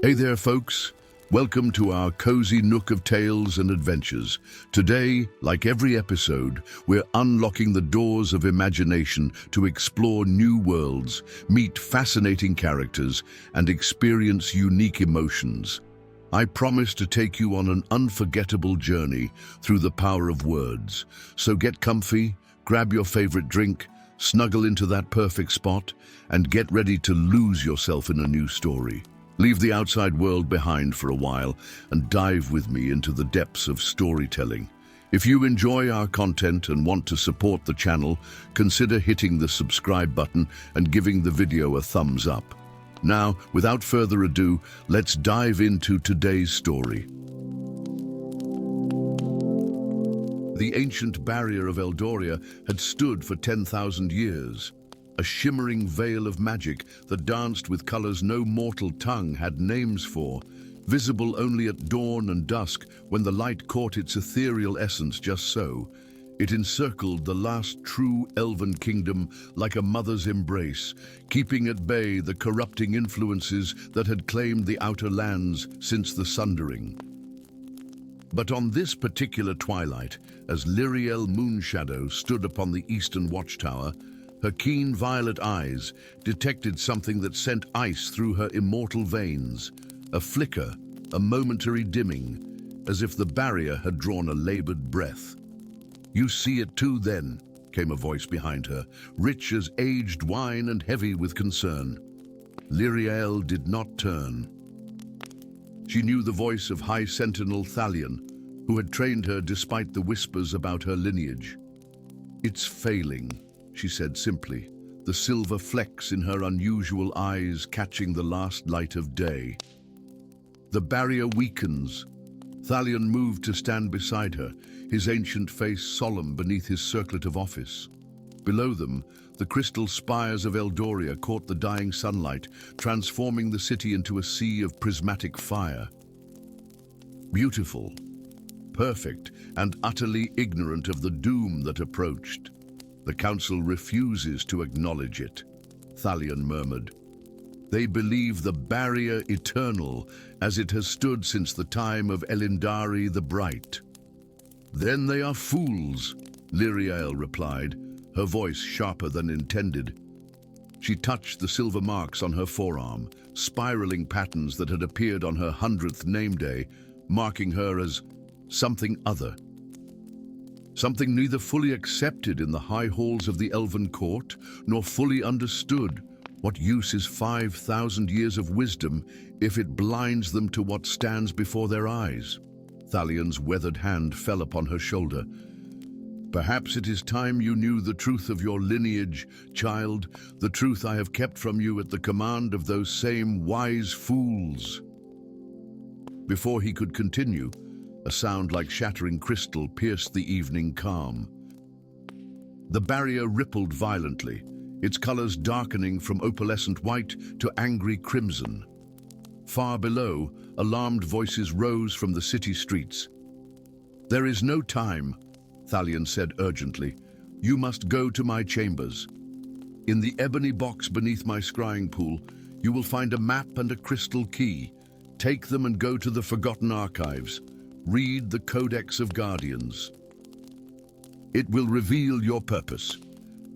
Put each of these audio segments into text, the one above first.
Hey there, folks. Welcome to our cozy nook of tales and adventures. Today, like every episode, we're unlocking the doors of imagination to explore new worlds, meet fascinating characters, and experience unique emotions. I promise to take you on an unforgettable journey through the power of words. So get comfy, grab your favorite drink, snuggle into that perfect spot, and get ready to lose yourself in a new story. Leave the outside world behind for a while and dive with me into the depths of storytelling. If you enjoy our content and want to support the channel, consider hitting the subscribe button and giving the video a thumbs up. Now, without further ado, let's dive into today's story. The ancient barrier of Eldoria had stood for 10,000 years. A shimmering veil of magic that danced with colors no mortal tongue had names for, visible only at dawn and dusk when the light caught its ethereal essence just so. It encircled the last true elven kingdom like a mother's embrace, keeping at bay the corrupting influences that had claimed the outer lands since the Sundering. But on this particular twilight, as Lyriel Moonshadow stood upon the eastern watchtower, her keen violet eyes detected something that sent ice through her immortal veins, a flicker, a momentary dimming, as if the barrier had drawn a labored breath. "You see it too, then," came a voice behind her, rich as aged wine and heavy with concern. Lyriel did not turn. She knew the voice of High Sentinel Thalion, who had trained her despite the whispers about her lineage. "It's failing," she said simply, the silver flecks in her unusual eyes catching the last light of day. "The barrier weakens." Thalion moved to stand beside her, his ancient face solemn beneath his circlet of office. Below them, the crystal spires of Eldoria caught the dying sunlight, transforming the city into a sea of prismatic fire. Beautiful, perfect, and utterly ignorant of the doom that approached. "The council refuses to acknowledge it," Thalion murmured. "They believe the barrier eternal, as it has stood since the time of Elindari the Bright." "Then they are fools," Lyriel replied, her voice sharper than intended. She touched the silver marks on her forearm, spiraling patterns that had appeared on her 100th name day, marking her as something other. Something neither fully accepted in the high halls of the elven court, nor fully understood. What use is 5,000 years of wisdom if it blinds them to what stands before their eyes? Thalion's weathered hand fell upon her shoulder. "Perhaps it is time you knew the truth of your lineage, child, the truth I have kept from you at the command of those same wise fools." Before he could continue, a sound like shattering crystal pierced the evening calm. The barrier rippled violently, its colors darkening from opalescent white to angry crimson. Far below, alarmed voices rose from the city streets. "There is no time," Thalion said urgently. "You must go to my chambers. In the ebony box beneath my scrying pool, you will find a map and a crystal key. Take them and go to the Forgotten Archives. Read the Codex of Guardians. It will reveal your purpose."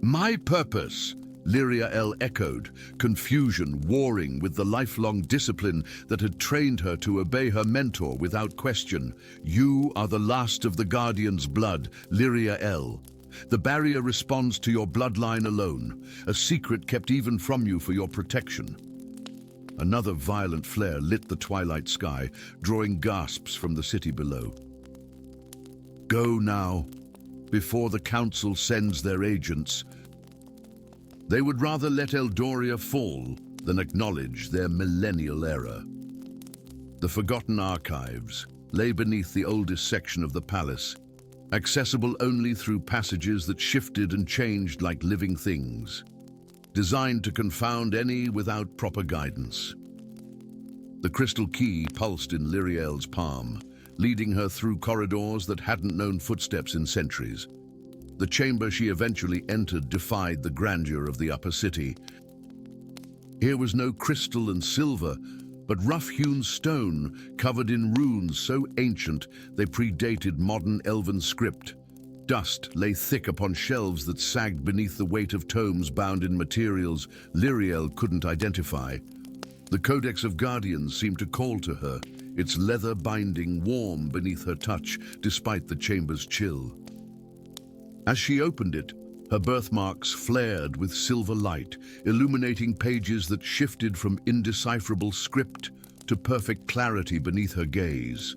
"My purpose?" Lyriel echoed, confusion warring with the lifelong discipline that had trained her to obey her mentor without question. "You are the last of the Guardian's blood, Lyriel. The barrier responds to your bloodline alone, a secret kept even from you for your protection." Another violent flare lit the twilight sky, drawing gasps from the city below. "Go now, before the council sends their agents." They would rather let Eldoria fall than acknowledge their millennial error. The Forgotten Archives lay beneath the oldest section of the palace, accessible only through passages that shifted and changed like living things, designed to confound any without proper guidance. The crystal key pulsed in Lyriel's palm, leading her through corridors that hadn't known footsteps in centuries. The chamber she eventually entered defied the grandeur of the upper city. Here was no crystal and silver, but rough-hewn stone covered in runes so ancient they predated modern elven script. Dust lay thick upon shelves that sagged beneath the weight of tomes bound in materials Lyriel couldn't identify. The Codex of Guardians seemed to call to her, its leather binding warm beneath her touch despite the chamber's chill. As she opened it, her birthmarks flared with silver light, illuminating pages that shifted from indecipherable script to perfect clarity beneath her gaze.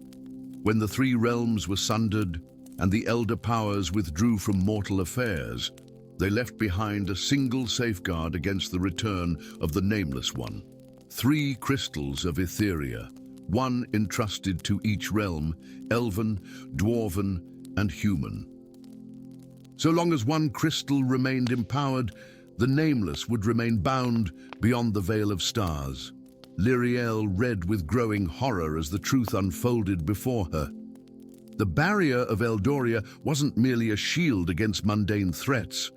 When the three realms were sundered and the elder powers withdrew from mortal affairs, they left behind a single safeguard against the return of the Nameless One. 3 crystals of Etheria, one entrusted to each realm, elven, dwarven, and human. So long as one crystal remained empowered, the Nameless would remain bound beyond the Veil of Stars. Lyriel read with growing horror as the truth unfolded before her. The barrier of Eldoria wasn't merely a shield against mundane threats.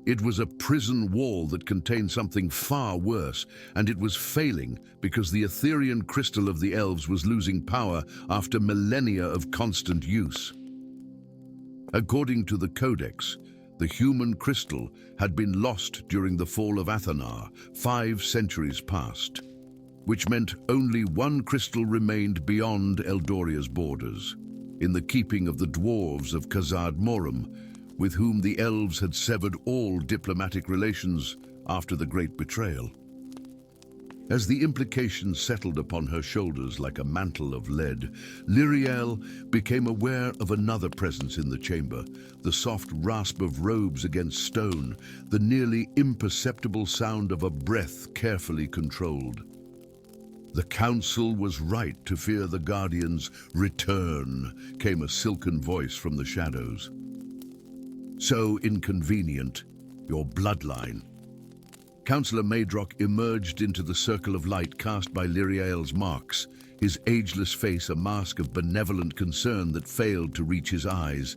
It was a prison wall that contained something far worse, and it was failing because the Etherean crystal of the Elves was losing power after millennia of constant use. According to the Codex, the human crystal had been lost during the fall of Athanar, 5 centuries past, which meant only one crystal remained beyond Eldoria's borders, in the keeping of the Dwarves of Khazad Morum, with whom the Elves had severed all diplomatic relations after the Great Betrayal. As the implications settled upon her shoulders like a mantle of lead, Lyriel became aware of another presence in the chamber, the soft rasp of robes against stone, the nearly imperceptible sound of a breath carefully controlled. The council was right to fear the Guardian's return, came a silken voice from the shadows. So inconvenient, your bloodline. Councillor Maedrock emerged into the circle of light cast by Lyriel's marks, his ageless face a mask of benevolent concern that failed to reach his eyes.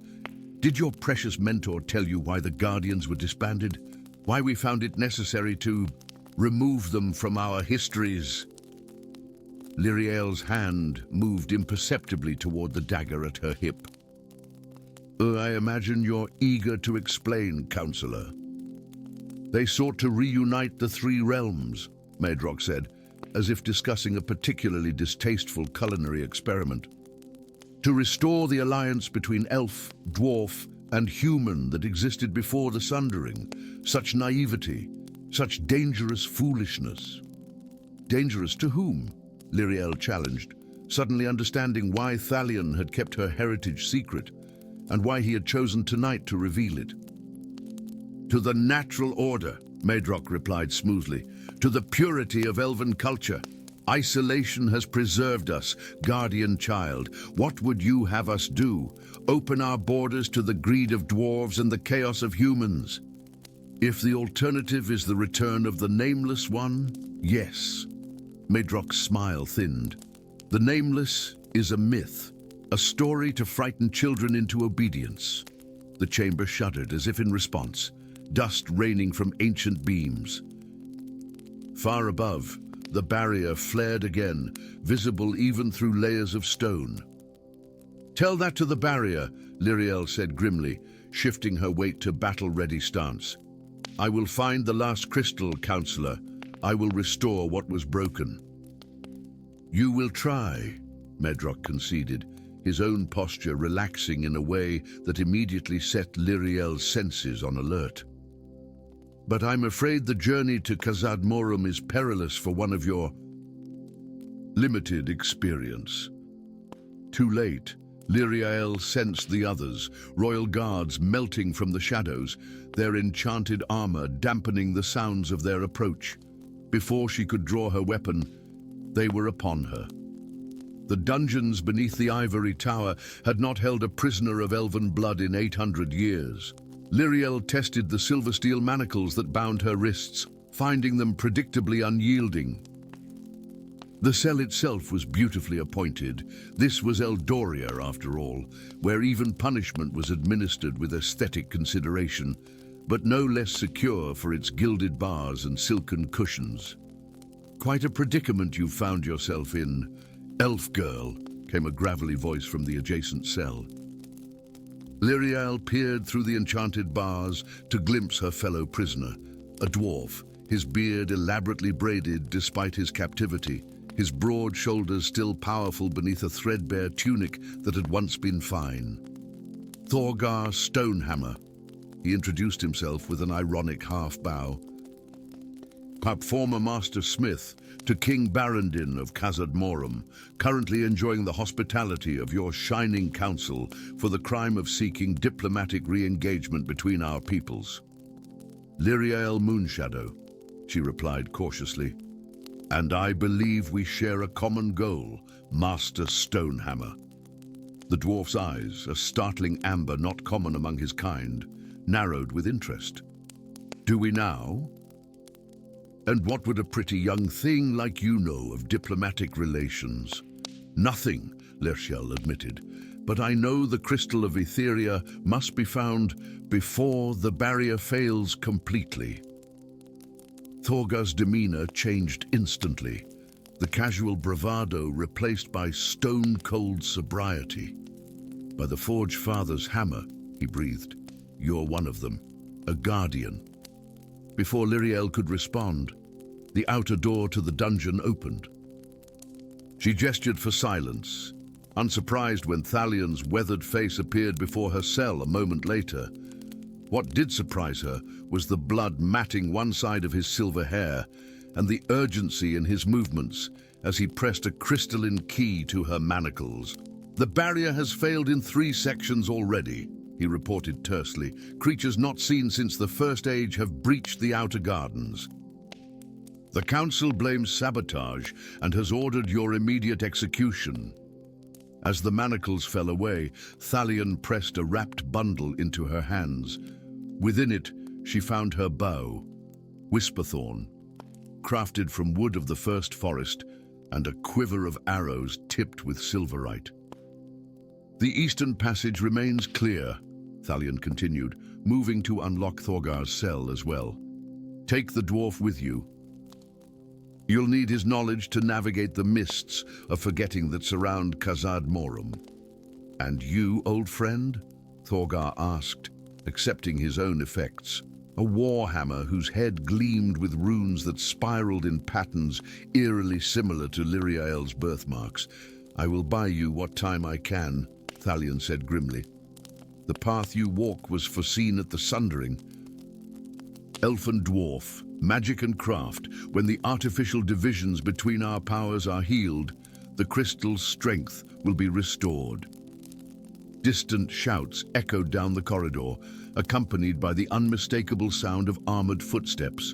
Did your precious mentor tell you why the Guardians were disbanded? Why we found it necessary to remove them from our histories? Lyriel's hand moved imperceptibly toward the dagger at her hip. I imagine you're eager to explain, Councillor. They sought to reunite the 3 realms, Maedrock said, as if discussing a particularly distasteful culinary experiment. To restore the alliance between elf, dwarf, and human that existed before the sundering. Such naivety, such dangerous foolishness. Dangerous to whom? Lyriel challenged, suddenly understanding why Thalion had kept her heritage secret, and why he had chosen tonight to reveal it. To the natural order, Maedrock replied smoothly, to the purity of elven culture. Isolation has preserved us, guardian child. What would you have us do? Open our borders to the greed of dwarves and the chaos of humans? If the alternative is the return of the Nameless One, yes. Maedrock's smile thinned. The Nameless is a myth, a story to frighten children into obedience. The chamber shuddered as if in response, dust raining from ancient beams. Far above, the barrier flared again, visible even through layers of stone. Tell that to the barrier, Lyriel said grimly, shifting her weight to battle-ready stance. I will find the last crystal, Councillor. I will restore what was broken. You will try, Maedrock conceded, his own posture relaxing in a way that immediately set Lyriel's senses on alert. But I'm afraid the journey to Khazad Morum is perilous for one of your limited experience. Too late, Lyriel sensed the others, royal guards melting from the shadows, their enchanted armor dampening the sounds of their approach. Before she could draw her weapon, they were upon her. The dungeons beneath the ivory tower had not held a prisoner of elven blood in 800 years. Lyriel tested the silver steel manacles that bound her wrists, finding them predictably unyielding. The cell itself was beautifully appointed. This was Eldoria, after all, where even punishment was administered with aesthetic consideration, but no less secure for its gilded bars and silken cushions. Quite a predicament you've found yourself in. Elf girl, came a gravelly voice from the adjacent cell. Lyriel peered through the enchanted bars to glimpse her fellow prisoner, a dwarf, his beard elaborately braided despite his captivity, his broad shoulders still powerful beneath a threadbare tunic that had once been fine. Thorgar Stonehammer. He introduced himself with an ironic half-bow. Former Master Smith to King Barandin of Khazad Morum, currently enjoying the hospitality of your shining council for the crime of seeking diplomatic re-engagement between our peoples. Lyriel Moonshadow, she replied cautiously. And I believe we share a common goal, Master Stonehammer. The dwarf's eyes, a startling amber not common among his kind, narrowed with interest. Do we now? And what would a pretty young thing like you know of diplomatic relations? Nothing, Lerchel admitted, but I know the crystal of Etheria must be found before the barrier fails completely. Thorgar's demeanor changed instantly, the casual bravado replaced by stone-cold sobriety. By the Forge Father's hammer, he breathed, you're one of them, a guardian. Before Lyriel could respond, the outer door to the dungeon opened. She gestured for silence, unsurprised when Thalion's weathered face appeared before her cell a moment later. What did surprise her was the blood matting one side of his silver hair and the urgency in his movements as he pressed a crystalline key to her manacles. The barrier has failed in 3 sections already, he reported tersely. Creatures not seen since the First Age have breached the outer gardens. The Council blames sabotage and has ordered your immediate execution. As the manacles fell away, Thalion pressed a wrapped bundle into her hands. Within it, she found her bow, Whisperthorn, crafted from wood of the first forest, and a quiver of arrows tipped with silverite. The eastern passage remains clear, Thalion continued, moving to unlock Thorgar's cell as well. Take the dwarf with you. You'll need his knowledge to navigate the mists of forgetting that surround Khazad Morum. And you, old friend? Thorgar asked, accepting his own effects. A warhammer whose head gleamed with runes that spiraled in patterns eerily similar to Lyriel's birthmarks. I will buy you what time I can, Thalion said grimly. The path you walk was foreseen at the Sundering. Elf and dwarf, magic and craft, when the artificial divisions between our powers are healed, the crystal's strength will be restored. Distant shouts echoed down the corridor, accompanied by the unmistakable sound of armored footsteps.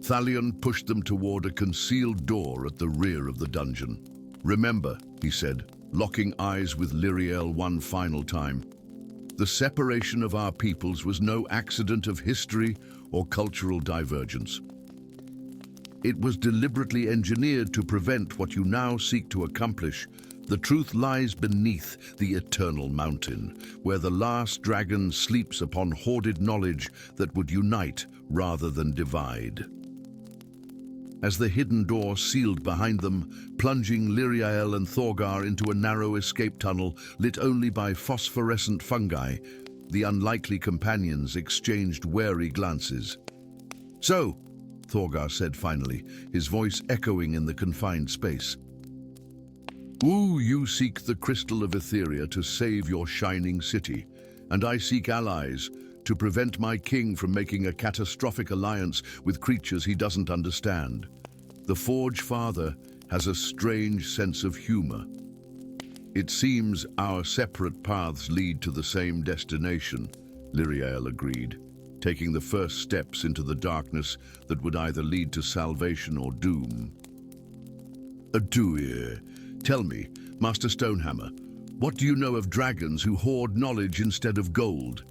Thalion pushed them toward a concealed door at the rear of the dungeon. Remember, he said, locking eyes with Lyriel one final time. The separation of our peoples was no accident of history or cultural divergence. It was deliberately engineered to prevent what you now seek to accomplish. The truth lies beneath the eternal mountain, where the last dragon sleeps upon hoarded knowledge that would unite rather than divide. As the hidden door sealed behind them, plunging Lyriel and Thorgar into a narrow escape tunnel lit only by phosphorescent fungi, the unlikely companions exchanged wary glances. So, Thorgar said finally, his voice echoing in the confined space. You seek the crystal of Etheria to save your shining city, and I seek allies to prevent my king from making a catastrophic alliance with creatures he doesn't understand. The Forge Father has a strange sense of humor. It seems our separate paths lead to the same destination, Lyriel agreed, taking the first steps into the darkness that would either lead to salvation or doom. Eldoria, tell me, Master Stonehammer, what do you know of dragons who hoard knowledge instead of gold?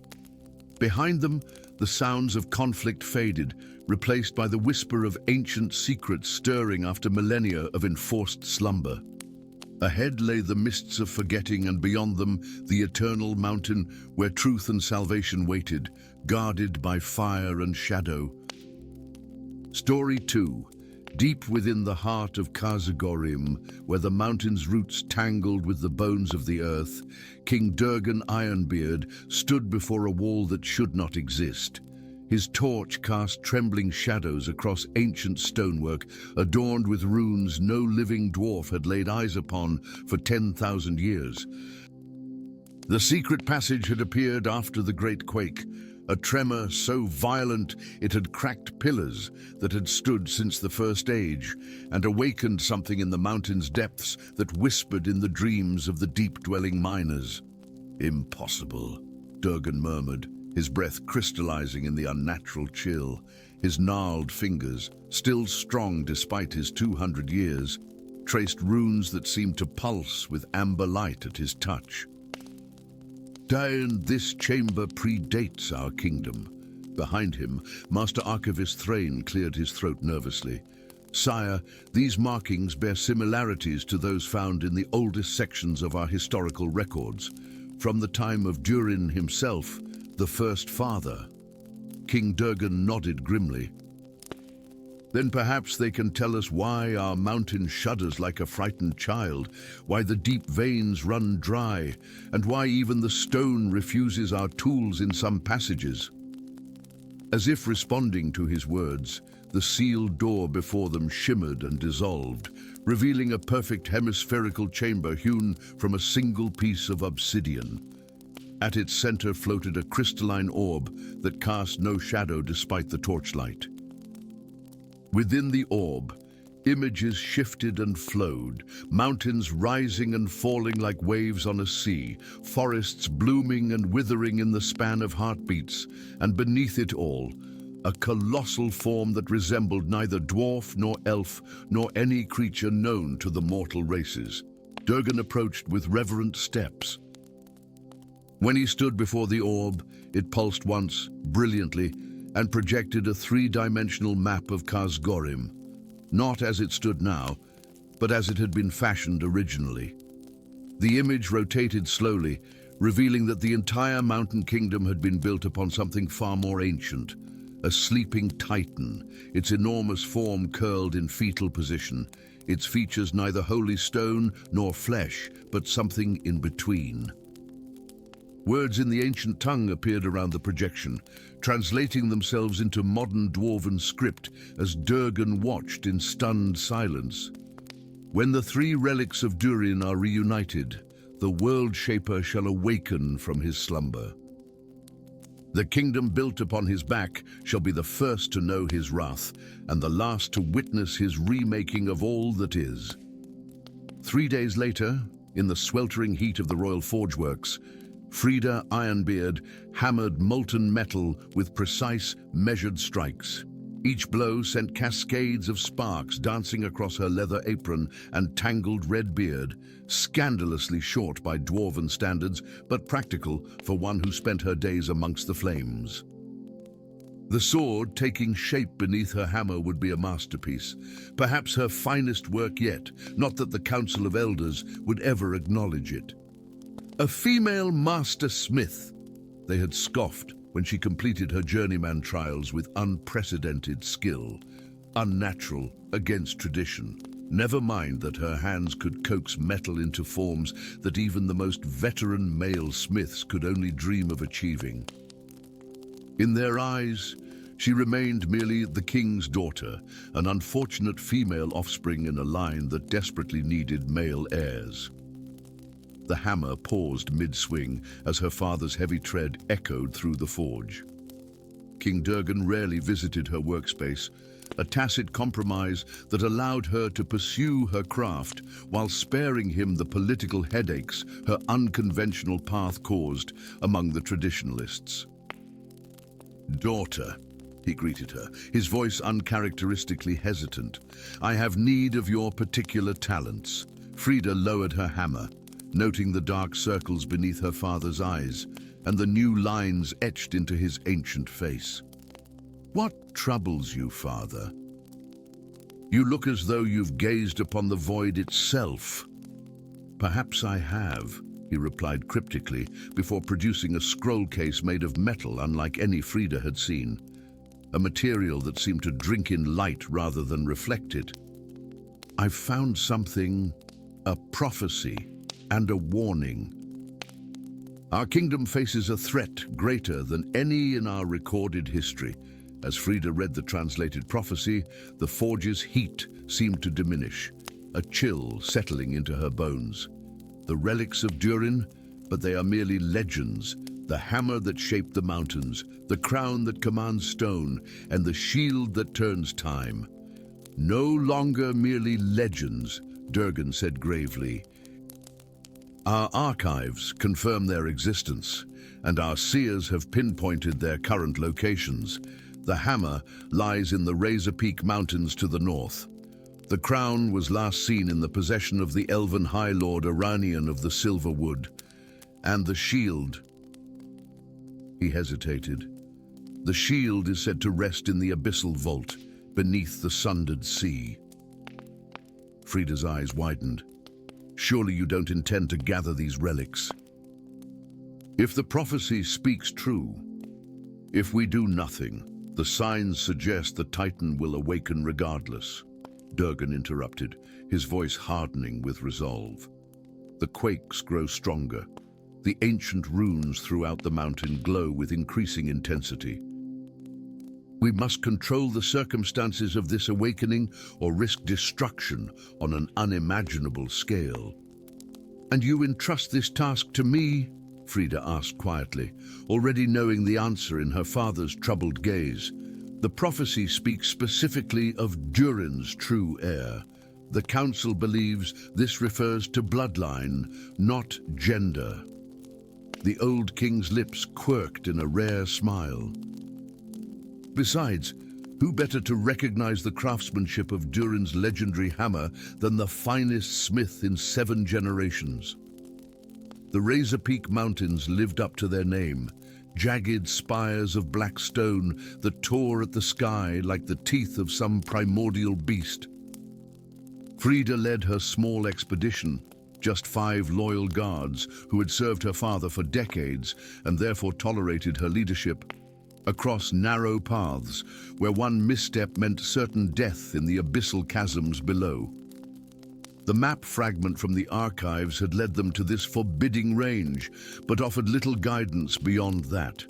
Behind them, the sounds of conflict faded, replaced by the whisper of ancient secrets stirring after millennia of enforced slumber. Ahead lay the mists of forgetting, and beyond them, the eternal mountain where truth and salvation waited, guarded by fire and shadow. Story 2. Deep within the heart of Kaz-Gorim, where the mountain's roots tangled with the bones of the earth, King Durgan Ironbeard stood before a wall that should not exist. His torch cast trembling shadows across ancient stonework, adorned with runes no living dwarf had laid eyes upon for 10,000 years. The secret passage had appeared after the Great Quake, a tremor so violent it had cracked pillars that had stood since the First Age, and awakened something in the mountain's depths that whispered in the dreams of the deep-dwelling miners. "Impossible," Durgan murmured, his breath crystallizing in the unnatural chill. His gnarled fingers, still strong despite his 200 years, traced runes that seemed to pulse with amber light at his touch. "Dain, this chamber predates our kingdom." Behind him, Master Archivist Thrain cleared his throat nervously. "Sire, these markings bear similarities to those found in the oldest sections of our historical records, from the time of Durin himself, the First Father." King Durgan nodded grimly. "Then perhaps they can tell us why our mountain shudders like a frightened child, why the deep veins run dry, and why even the stone refuses our tools in some passages." As if responding to his words, the sealed door before them shimmered and dissolved, revealing a perfect hemispherical chamber hewn from a single piece of obsidian. At its center floated a crystalline orb that cast no shadow despite the torchlight. Within the orb, images shifted and flowed, mountains rising and falling like waves on a sea, forests blooming and withering in the span of heartbeats, and beneath it all, a colossal form that resembled neither dwarf nor elf nor any creature known to the mortal races. Durgan approached with reverent steps. When he stood before the orb, it pulsed once, brilliantly, and projected a three-dimensional map of Kaz-Gorim, not as it stood now, but as it had been fashioned originally. The image rotated slowly, revealing that the entire mountain kingdom had been built upon something far more ancient, a sleeping titan, its enormous form curled in fetal position, its features neither wholly stone nor flesh, but something in between. Words in the ancient tongue appeared around the projection, translating themselves into modern dwarven script as Durgan watched in stunned silence. "When the three relics of Durin are reunited, the world shaper shall awaken from his slumber. The kingdom built upon his back shall be the first to know his wrath, and the last to witness his remaking of all that is." 3 days later, in the sweltering heat of the royal forgeworks, Frida Ironbeard hammered molten metal with precise, measured strikes. Each blow sent cascades of sparks dancing across her leather apron and tangled red beard, scandalously short by dwarven standards, but practical for one who spent her days amongst the flames. The sword taking shape beneath her hammer would be a masterpiece, perhaps her finest work yet, not that the Council of Elders would ever acknowledge it. A female master smith, they had scoffed when she completed her journeyman trials with unprecedented skill, unnatural against tradition. Never mind that her hands could coax metal into forms that even the most veteran male smiths could only dream of achieving. In their eyes, she remained merely the king's daughter, an unfortunate female offspring in a line that desperately needed male heirs. The hammer paused mid-swing as her father's heavy tread echoed through the forge. King Durgan rarely visited her workspace, a tacit compromise that allowed her to pursue her craft while sparing him the political headaches her unconventional path caused among the traditionalists. "Daughter," he greeted her, his voice uncharacteristically hesitant, "I have need of your particular talents." Frida lowered her hammer, noting the dark circles beneath her father's eyes and the new lines etched into his ancient face. "What troubles you, father? You look as though you've gazed upon the void itself." "Perhaps I have," he replied cryptically before producing a scroll case made of metal unlike any Frida had seen. a material that seemed to drink in light rather than reflect it. "I've found something, a prophecy and a warning. Our kingdom faces a threat greater than any in our recorded history." As Frida read the translated prophecy, the forge's heat seemed to diminish, a chill settling into her bones. The relics of Durin, but they are merely legends. The hammer that shaped the mountains, the crown that commands stone, and the shield that turns time. No longer merely legends, Durgan said gravely. Our archives confirm their existence, and our seers have pinpointed their current locations. The hammer lies in the Razor Peak Mountains to the north. The crown was last seen in the possession of the elven High Lord Iranian of the Silver Wood. And the shield... He hesitated. The shield is said to rest in the abyssal vault, beneath the sundered sea. Frida's eyes widened. Surely you don't intend to gather these relics? If the prophecy speaks true, if we do nothing, the signs suggest the Titan will awaken regardless. Durgan interrupted, his voice hardening with resolve. The quakes grow stronger. The ancient runes throughout the mountain glow with increasing intensity. We must control the circumstances of this awakening or risk destruction on an unimaginable scale. "And you entrust this task to me?" Frida asked quietly, already knowing the answer in her father's troubled gaze. The prophecy speaks specifically of Durin's true heir. The council believes this refers to bloodline, not gender. The old king's lips quirked in a rare smile. Besides, who better to recognize the craftsmanship of Durin's legendary hammer than the finest smith in 7 generations? The Razor Peak Mountains lived up to their name, jagged spires of black stone that tore at the sky like the teeth of some primordial beast. Frida led her small expedition, just 5 loyal guards who had served her father for decades and therefore tolerated her leadership, across narrow paths where one misstep meant certain death in the abyssal chasms below. The map fragment from the archives had led them to this forbidding range, but offered little guidance beyond that.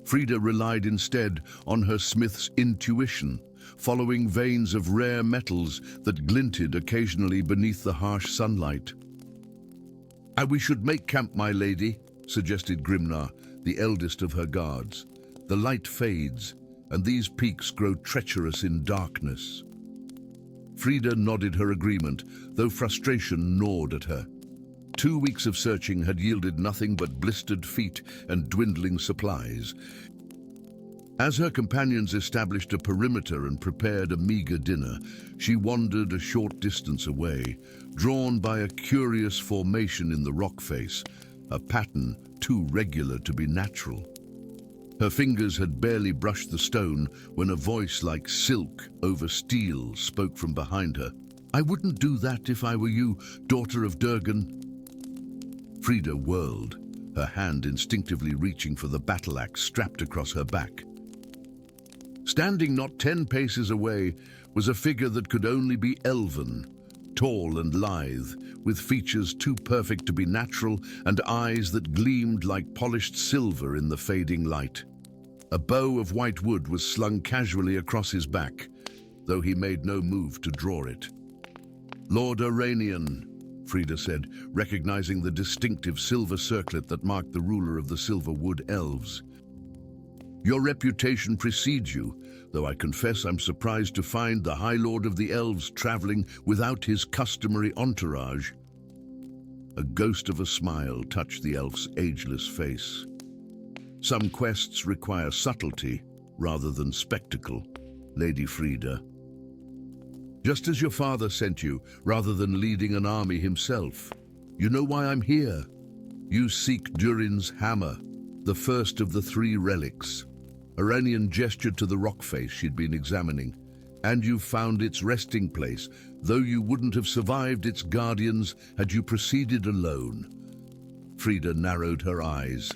Frida relied instead on her smith's intuition, following veins of rare metals that glinted occasionally beneath the harsh sunlight. "We should make camp, my lady," suggested Grimnar, the eldest of her guards. "The light fades, and these peaks grow treacherous in darkness." Frida nodded her agreement, though frustration gnawed at her. 2 weeks of searching had yielded nothing but blistered feet and dwindling supplies. As her companions established a perimeter and prepared a meager dinner, she wandered a short distance away, drawn by a curious formation in the rock face, a pattern too regular to be natural. Her fingers had barely brushed the stone when a voice like silk over steel spoke from behind her. "I wouldn't do that if I were you, daughter of Durgan." Frida whirled, her hand instinctively reaching for the battle axe strapped across her back. Standing not 10 paces away was a figure that could only be elven, tall and lithe, with features too perfect to be natural and eyes that gleamed like polished silver in the fading light. A bow of white wood was slung casually across his back, though he made no move to draw it. "Lord Iranian," Frida said, recognizing the distinctive silver circlet that marked the ruler of the Silver Wood Elves. "Your reputation precedes you, though I confess I'm surprised to find the High Lord of the Elves traveling without his customary entourage." A ghost of a smile touched the elf's ageless face. "Some quests require subtlety rather than spectacle, Lady Frida. Just as your father sent you, rather than leading an army himself. You know why I'm here. You seek Durin's hammer, the first of the 3 relics." Iranian gestured to the rock face she'd been examining. "And you've found its resting place, though you wouldn't have survived its guardians had you proceeded alone." Frida narrowed her eyes.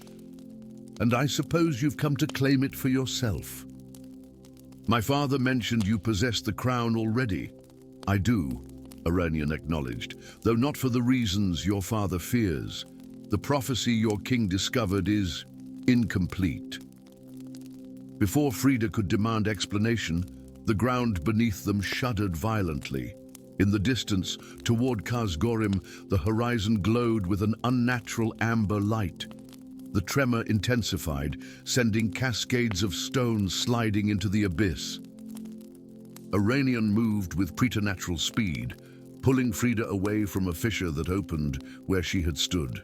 "And I suppose you've come to claim it for yourself." My father mentioned you possess the crown already. I do, Aranian acknowledged, though not for the reasons your father fears. The prophecy your king discovered is incomplete. Before Frida could demand explanation, the ground beneath them shuddered violently. In the distance, toward Khazgorim, the horizon glowed with an unnatural amber light. The tremor intensified, sending cascades of stones sliding into the abyss. Aranian moved with preternatural speed, pulling Frida away from a fissure that opened where she had stood.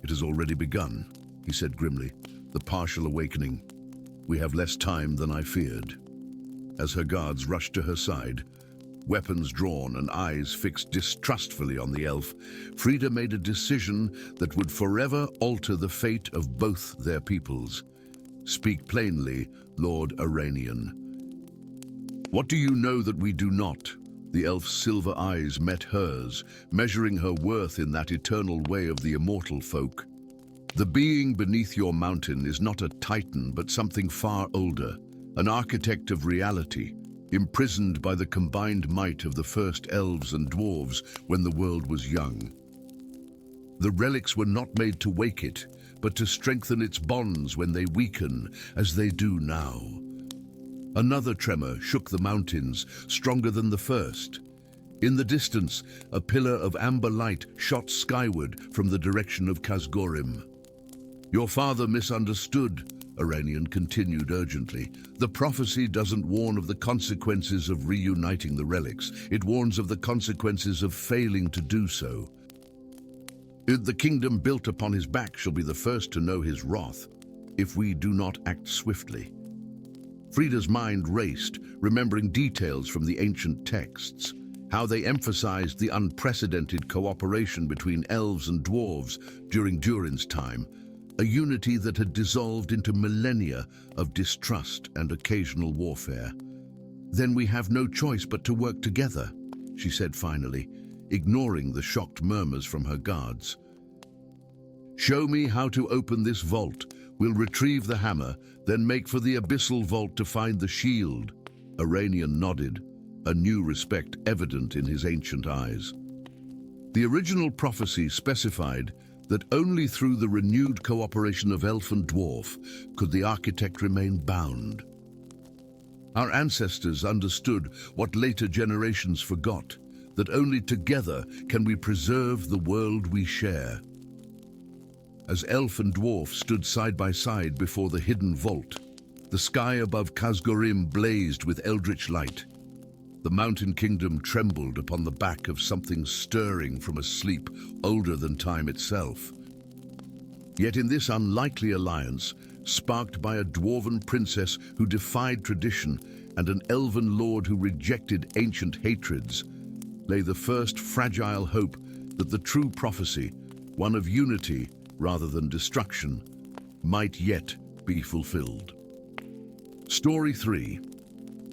"It has already begun," he said grimly, "the partial awakening. We have less time than I feared." As her guards rushed to her side, weapons drawn and eyes fixed distrustfully on the elf, Frida made a decision that would forever alter the fate of both their peoples. "Speak plainly, Lord Aranian. What do you know that we do not?" The elf's silver eyes met hers, measuring her worth in that eternal way of the immortal folk. "The being beneath your mountain is not a titan, but something far older, an architect of reality, imprisoned by the combined might of the first elves and dwarves when the world was young. The relics were not made to wake it, but to strengthen its bonds when they weaken, as they do now." Another tremor shook the mountains, stronger than the first. In the distance, a pillar of amber light shot skyward from the direction of Khazgorim. "Your father misunderstood," Aranian continued urgently. "The prophecy doesn't warn of the consequences of reuniting the relics. It warns of the consequences of failing to do so. The kingdom built upon his back shall be the first to know his wrath, if we do not act swiftly." Frida's mind raced, remembering details from the ancient texts, how they emphasized the unprecedented cooperation between elves and dwarves during Durin's time, a unity that had dissolved into millennia of distrust and occasional warfare. "Then we have no choice but to work together," she said finally, ignoring the shocked murmurs from her guards. "Show me how to open this vault. We'll retrieve the hammer, then make for the abyssal vault to find the shield." Aranian nodded, a new respect evident in his ancient eyes. The original prophecy specified that only through the renewed cooperation of elf and dwarf could the architect remain bound. Our ancestors understood what later generations forgot, that only together can we preserve the world we share. As elf and dwarf stood side by side before the hidden vault, the sky above Khazgorim blazed with eldritch light. The mountain kingdom trembled upon the back of something stirring from a sleep older than time itself. Yet in this unlikely alliance, sparked by a dwarven princess who defied tradition and an elven lord who rejected ancient hatreds, lay the first fragile hope that the true prophecy, one of unity rather than destruction, might yet be fulfilled. Story 3.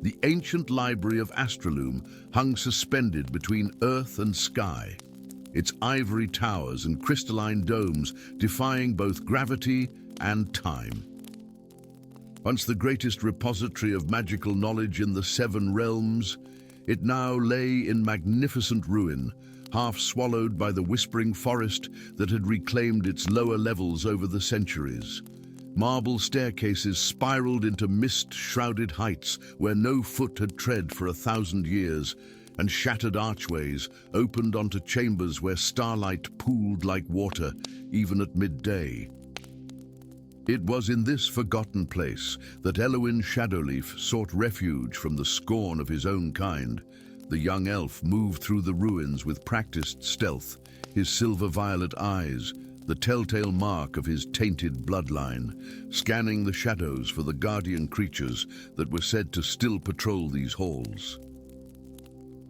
The ancient library of Astraloom hung suspended between earth and sky, its ivory towers and crystalline domes defying both gravity and time. Once the greatest repository of magical knowledge in the Seven Realms, it now lay in magnificent ruin, half swallowed by the whispering forest that had reclaimed its lower levels over the centuries. Marble staircases spiraled into mist-shrouded heights where no foot had tread for 1,000 years, and shattered archways opened onto chambers where starlight pooled like water, even at midday. It was in this forgotten place that Elwyn Shadowleaf sought refuge from the scorn of his own kind. The young elf moved through the ruins with practiced stealth, his silver-violet eyes the telltale mark of his tainted bloodline, scanning the shadows for the guardian creatures that were said to still patrol these halls.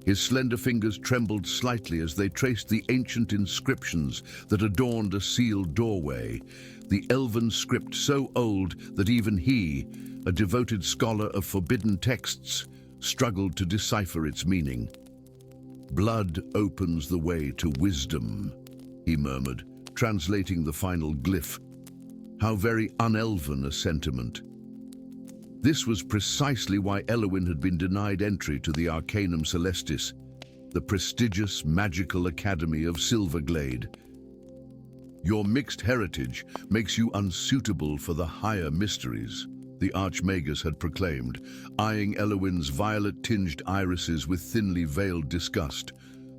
His slender fingers trembled slightly as they traced the ancient inscriptions that adorned a sealed doorway, the elven script so old that even he, a devoted scholar of forbidden texts, struggled to decipher its meaning. "Blood opens the way to wisdom," he murmured, translating the final glyph. How very un-elven a sentiment. This was precisely why Elwyn had been denied entry to the Arcanum Celestis, the prestigious magical academy of Silverglade. Your mixed heritage makes you unsuitable for the higher mysteries, the Archmagus had proclaimed, eyeing Elwyn's violet-tinged irises with thinly veiled disgust.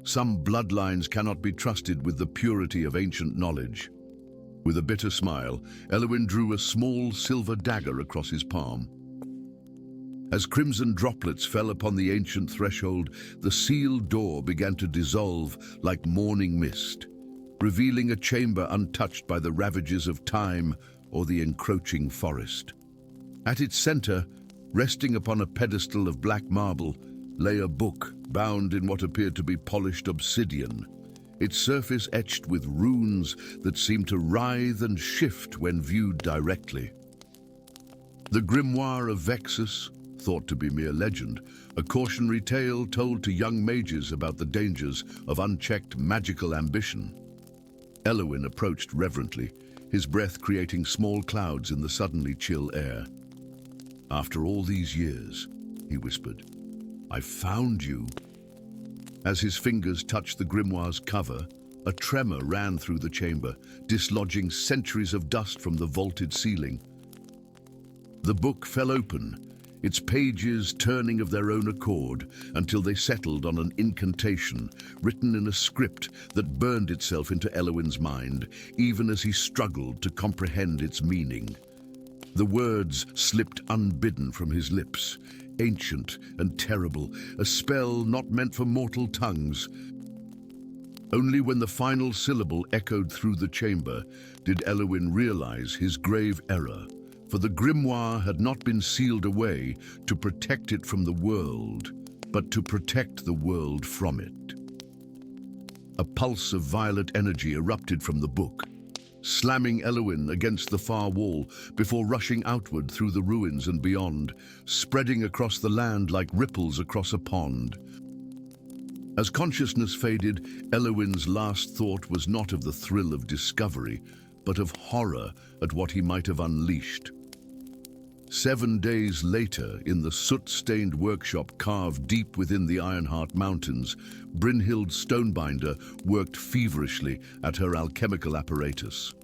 Some bloodlines cannot be trusted with the purity of ancient knowledge. With a bitter smile, Elwyn drew a small silver dagger across his palm. As crimson droplets fell upon the ancient threshold, the sealed door began to dissolve like morning mist, revealing a chamber untouched by the ravages of time or the encroaching forest. At its center, resting upon a pedestal of black marble, lay a book bound in what appeared to be polished obsidian, its surface etched with runes that seemed to writhe and shift when viewed directly. The Grimoire of Vexus, thought to be mere legend, a cautionary tale told to young mages about the dangers of unchecked magical ambition. Elwyn approached reverently, his breath creating small clouds in the suddenly chill air. "After all these years," he whispered, "I found you." As his fingers touched the grimoire's cover, a tremor ran through the chamber, dislodging centuries of dust from the vaulted ceiling. The book fell open, its pages turning of their own accord until they settled on an incantation written in a script that burned itself into Elwyn's mind, even as he struggled to comprehend its meaning. The words slipped unbidden from his lips, ancient and terrible, a spell not meant for mortal tongues. Only when the final syllable echoed through the chamber did Elwyn realize his grave error, for the grimoire had not been sealed away to protect it from the world, but to protect the world from it. A pulse of violet energy erupted from the book, slamming Elwyn against the far wall before rushing outward through the ruins and beyond, spreading across the land like ripples across a pond. As consciousness faded, Elwyn's last thought was not of the thrill of discovery, but of horror at what he might have unleashed. 7 days later, in the soot-stained workshop carved deep within the Ironheart Mountains, Brynhild Stonebinder worked feverishly at her alchemical apparatus.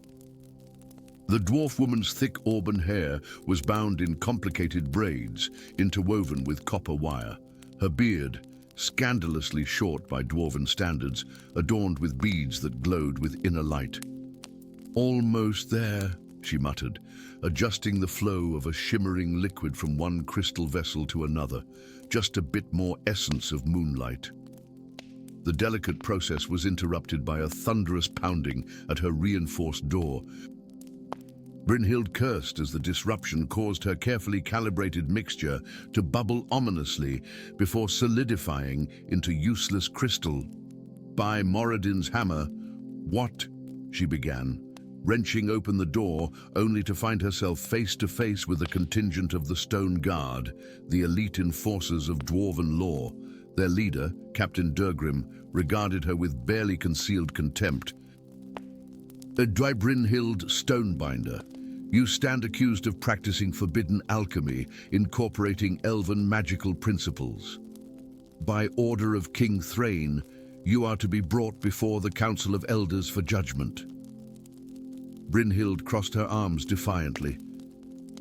The dwarf woman's thick auburn hair was bound in complicated braids, interwoven with copper wire. Her beard, scandalously short by dwarven standards, adorned with beads that glowed with inner light. "Almost there," she muttered, adjusting the flow of a shimmering liquid from one crystal vessel to another, just a bit more essence of moonlight. The delicate process was interrupted by a thunderous pounding at her reinforced door. Brynhild cursed as the disruption caused her carefully calibrated mixture to bubble ominously before solidifying into useless crystal. "By Moradin's hammer, what?" she began, wrenching open the door only to find herself face to face with a contingent of the Stone Guard, the elite enforcers of dwarven law. Their leader, Captain Durgrim, regarded her with barely concealed contempt. "Brynhild Stonebinder, you stand accused of practicing forbidden alchemy, incorporating elven magical principles. By order of King Thrain, you are to be brought before the Council of Elders for judgment." Brynhild crossed her arms defiantly.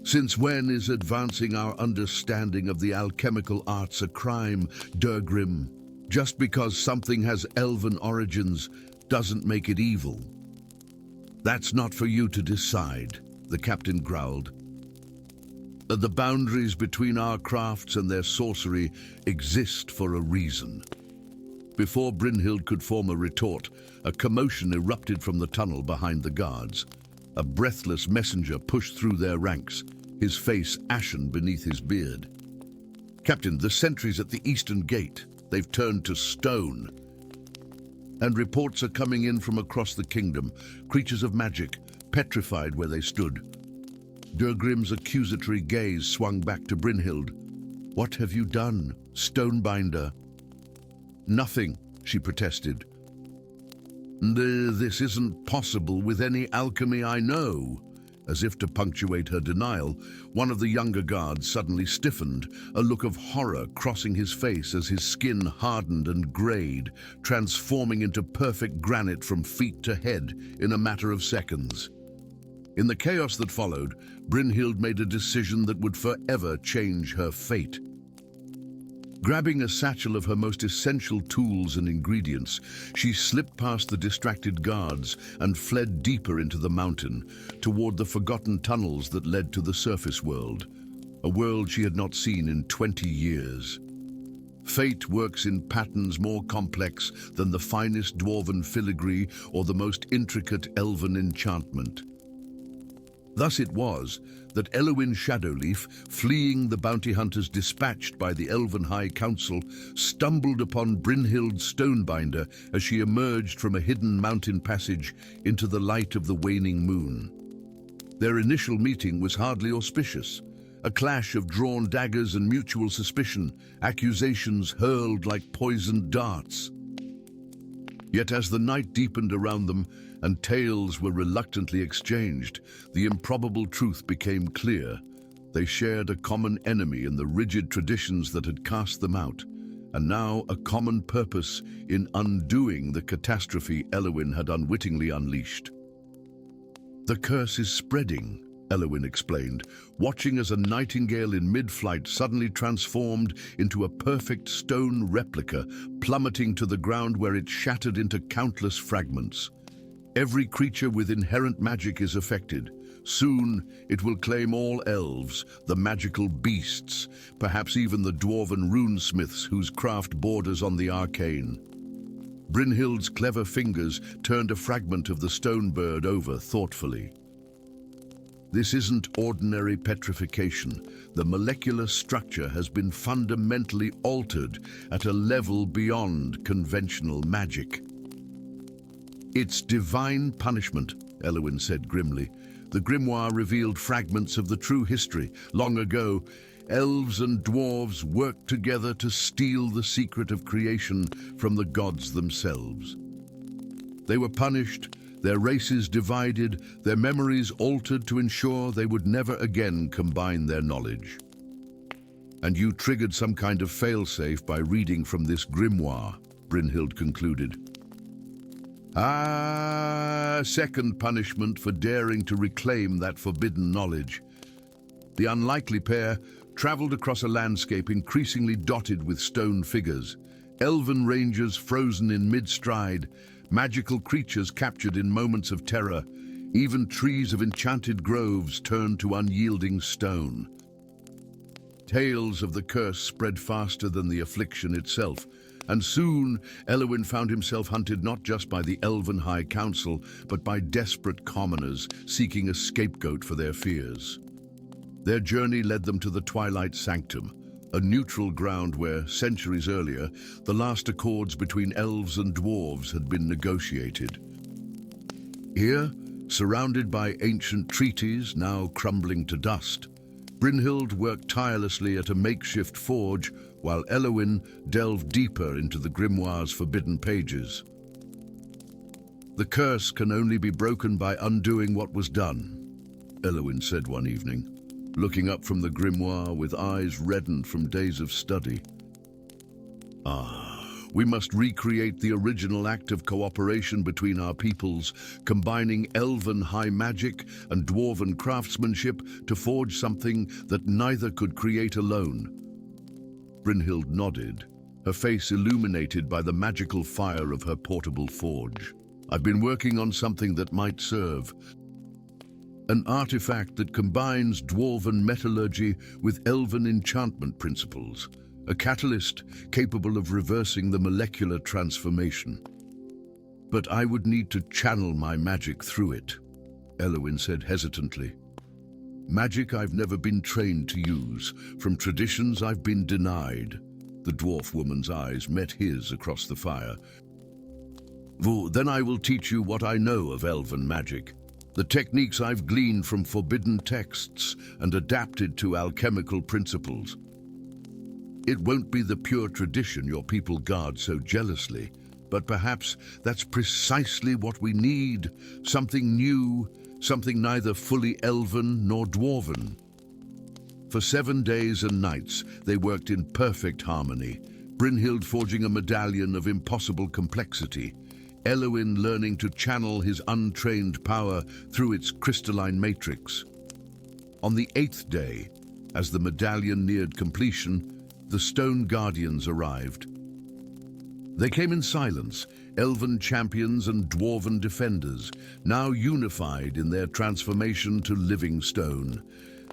"Since when is advancing our understanding of the alchemical arts a crime, Durgrim? Just because something has elven origins doesn't make it evil." "That's not for you to decide," the captain growled. "The boundaries between our crafts and their sorcery exist for a reason." Before Brynhild could form a retort, a commotion erupted from the tunnel behind the guards. A breathless messenger pushed through their ranks, his face ashen beneath his beard. "Captain, the sentries at the eastern gate, they've turned to stone. And reports are coming in from across the kingdom, creatures of magic, petrified where they stood." Durgrim's accusatory gaze swung back to Brynhild. "What have you done, Stonebinder?" "Nothing," she protested. "This isn't possible with any alchemy I know." As if to punctuate her denial, one of the younger guards suddenly stiffened, a look of horror crossing his face as his skin hardened and grayed, transforming into perfect granite from feet to head in a matter of seconds. In the chaos that followed, Brynhild made a decision that would forever change her fate. Grabbing a satchel of her most essential tools and ingredients, she slipped past the distracted guards and fled deeper into the mountain, toward the forgotten tunnels that led to the surface world, a world she had not seen in 20 years. Fate works in patterns more complex than the finest dwarven filigree or the most intricate elven enchantment. Thus it was that Elwin Shadowleaf, fleeing the bounty hunters dispatched by the Elven High Council, stumbled upon Brynhild Stonebinder as she emerged from a hidden mountain passage into the light of the waning moon. Their initial meeting was hardly auspicious, a clash of drawn daggers and mutual suspicion, accusations hurled like poisoned darts. Yet as the night deepened around them and tales were reluctantly exchanged, the improbable truth became clear. They shared a common enemy in the rigid traditions that had cast them out, and now a common purpose in undoing the catastrophe Elwin had unwittingly unleashed. "The curse is spreading," Elwin explained, watching as a nightingale in mid-flight suddenly transformed into a perfect stone replica, plummeting to the ground where it shattered into countless fragments. Every creature with inherent magic is affected. Soon, it will claim all elves, the magical beasts, perhaps even the dwarven runesmiths whose craft borders on the arcane. Brynhild's clever fingers turned a fragment of the stone bird over thoughtfully. This isn't ordinary petrification. The molecular structure has been fundamentally altered at a level beyond conventional magic. "It's divine punishment," Elwin said grimly. The grimoire revealed fragments of the true history. Long ago, elves and dwarves worked together to steal the secret of creation from the gods themselves. They were punished, their races divided, their memories altered to ensure they would never again combine their knowledge. "And you triggered some kind of failsafe by reading from this grimoire," Brynhild concluded. Second punishment for daring to reclaim that forbidden knowledge." The unlikely pair traveled across a landscape increasingly dotted with stone figures, elven rangers frozen in mid-stride, magical creatures captured in moments of terror, even trees of enchanted groves turned to unyielding stone. Tales of the curse spread faster than the affliction itself, and soon Elwin found himself hunted not just by the Elven High Council, but by desperate commoners seeking a scapegoat for their fears. Their journey led them to the Twilight Sanctum, a neutral ground where, centuries earlier, the last accords between elves and dwarves had been negotiated. Here, surrounded by ancient treaties now crumbling to dust, Brynhild worked tirelessly at a makeshift forge while Elwin delved deeper into the grimoire's forbidden pages. "The curse can only be broken by undoing what was done," Elwin said one evening, looking up from the grimoire with eyes reddened from days of study. We must recreate the original act of cooperation between our peoples, combining elven high magic and dwarven craftsmanship to forge something that neither could create alone." Brynhild nodded, her face illuminated by the magical fire of her portable forge. "I've been working on something that might serve. An artifact that combines dwarven metallurgy with elven enchantment principles. A catalyst capable of reversing the molecular transformation. But I would need to channel my magic through it," Elwin said hesitantly. "Magic I've never been trained to use, from traditions I've been denied." The dwarf woman's eyes met his across the fire. "Then I will teach you what I know of elven magic. The techniques I've gleaned from forbidden texts and adapted to alchemical principles. It won't be the pure tradition your people guard so jealously, but perhaps that's precisely what we need. Something new, something neither fully elven nor dwarven. For 7 days and nights, they worked in perfect harmony, Brynhild forging a medallion of impossible complexity, Elwin learning to channel his untrained power through its crystalline matrix. On the 8th day, as the medallion neared completion, the stone guardians arrived. They came in silence, elven champions and dwarven defenders, now unified in their transformation to living stone.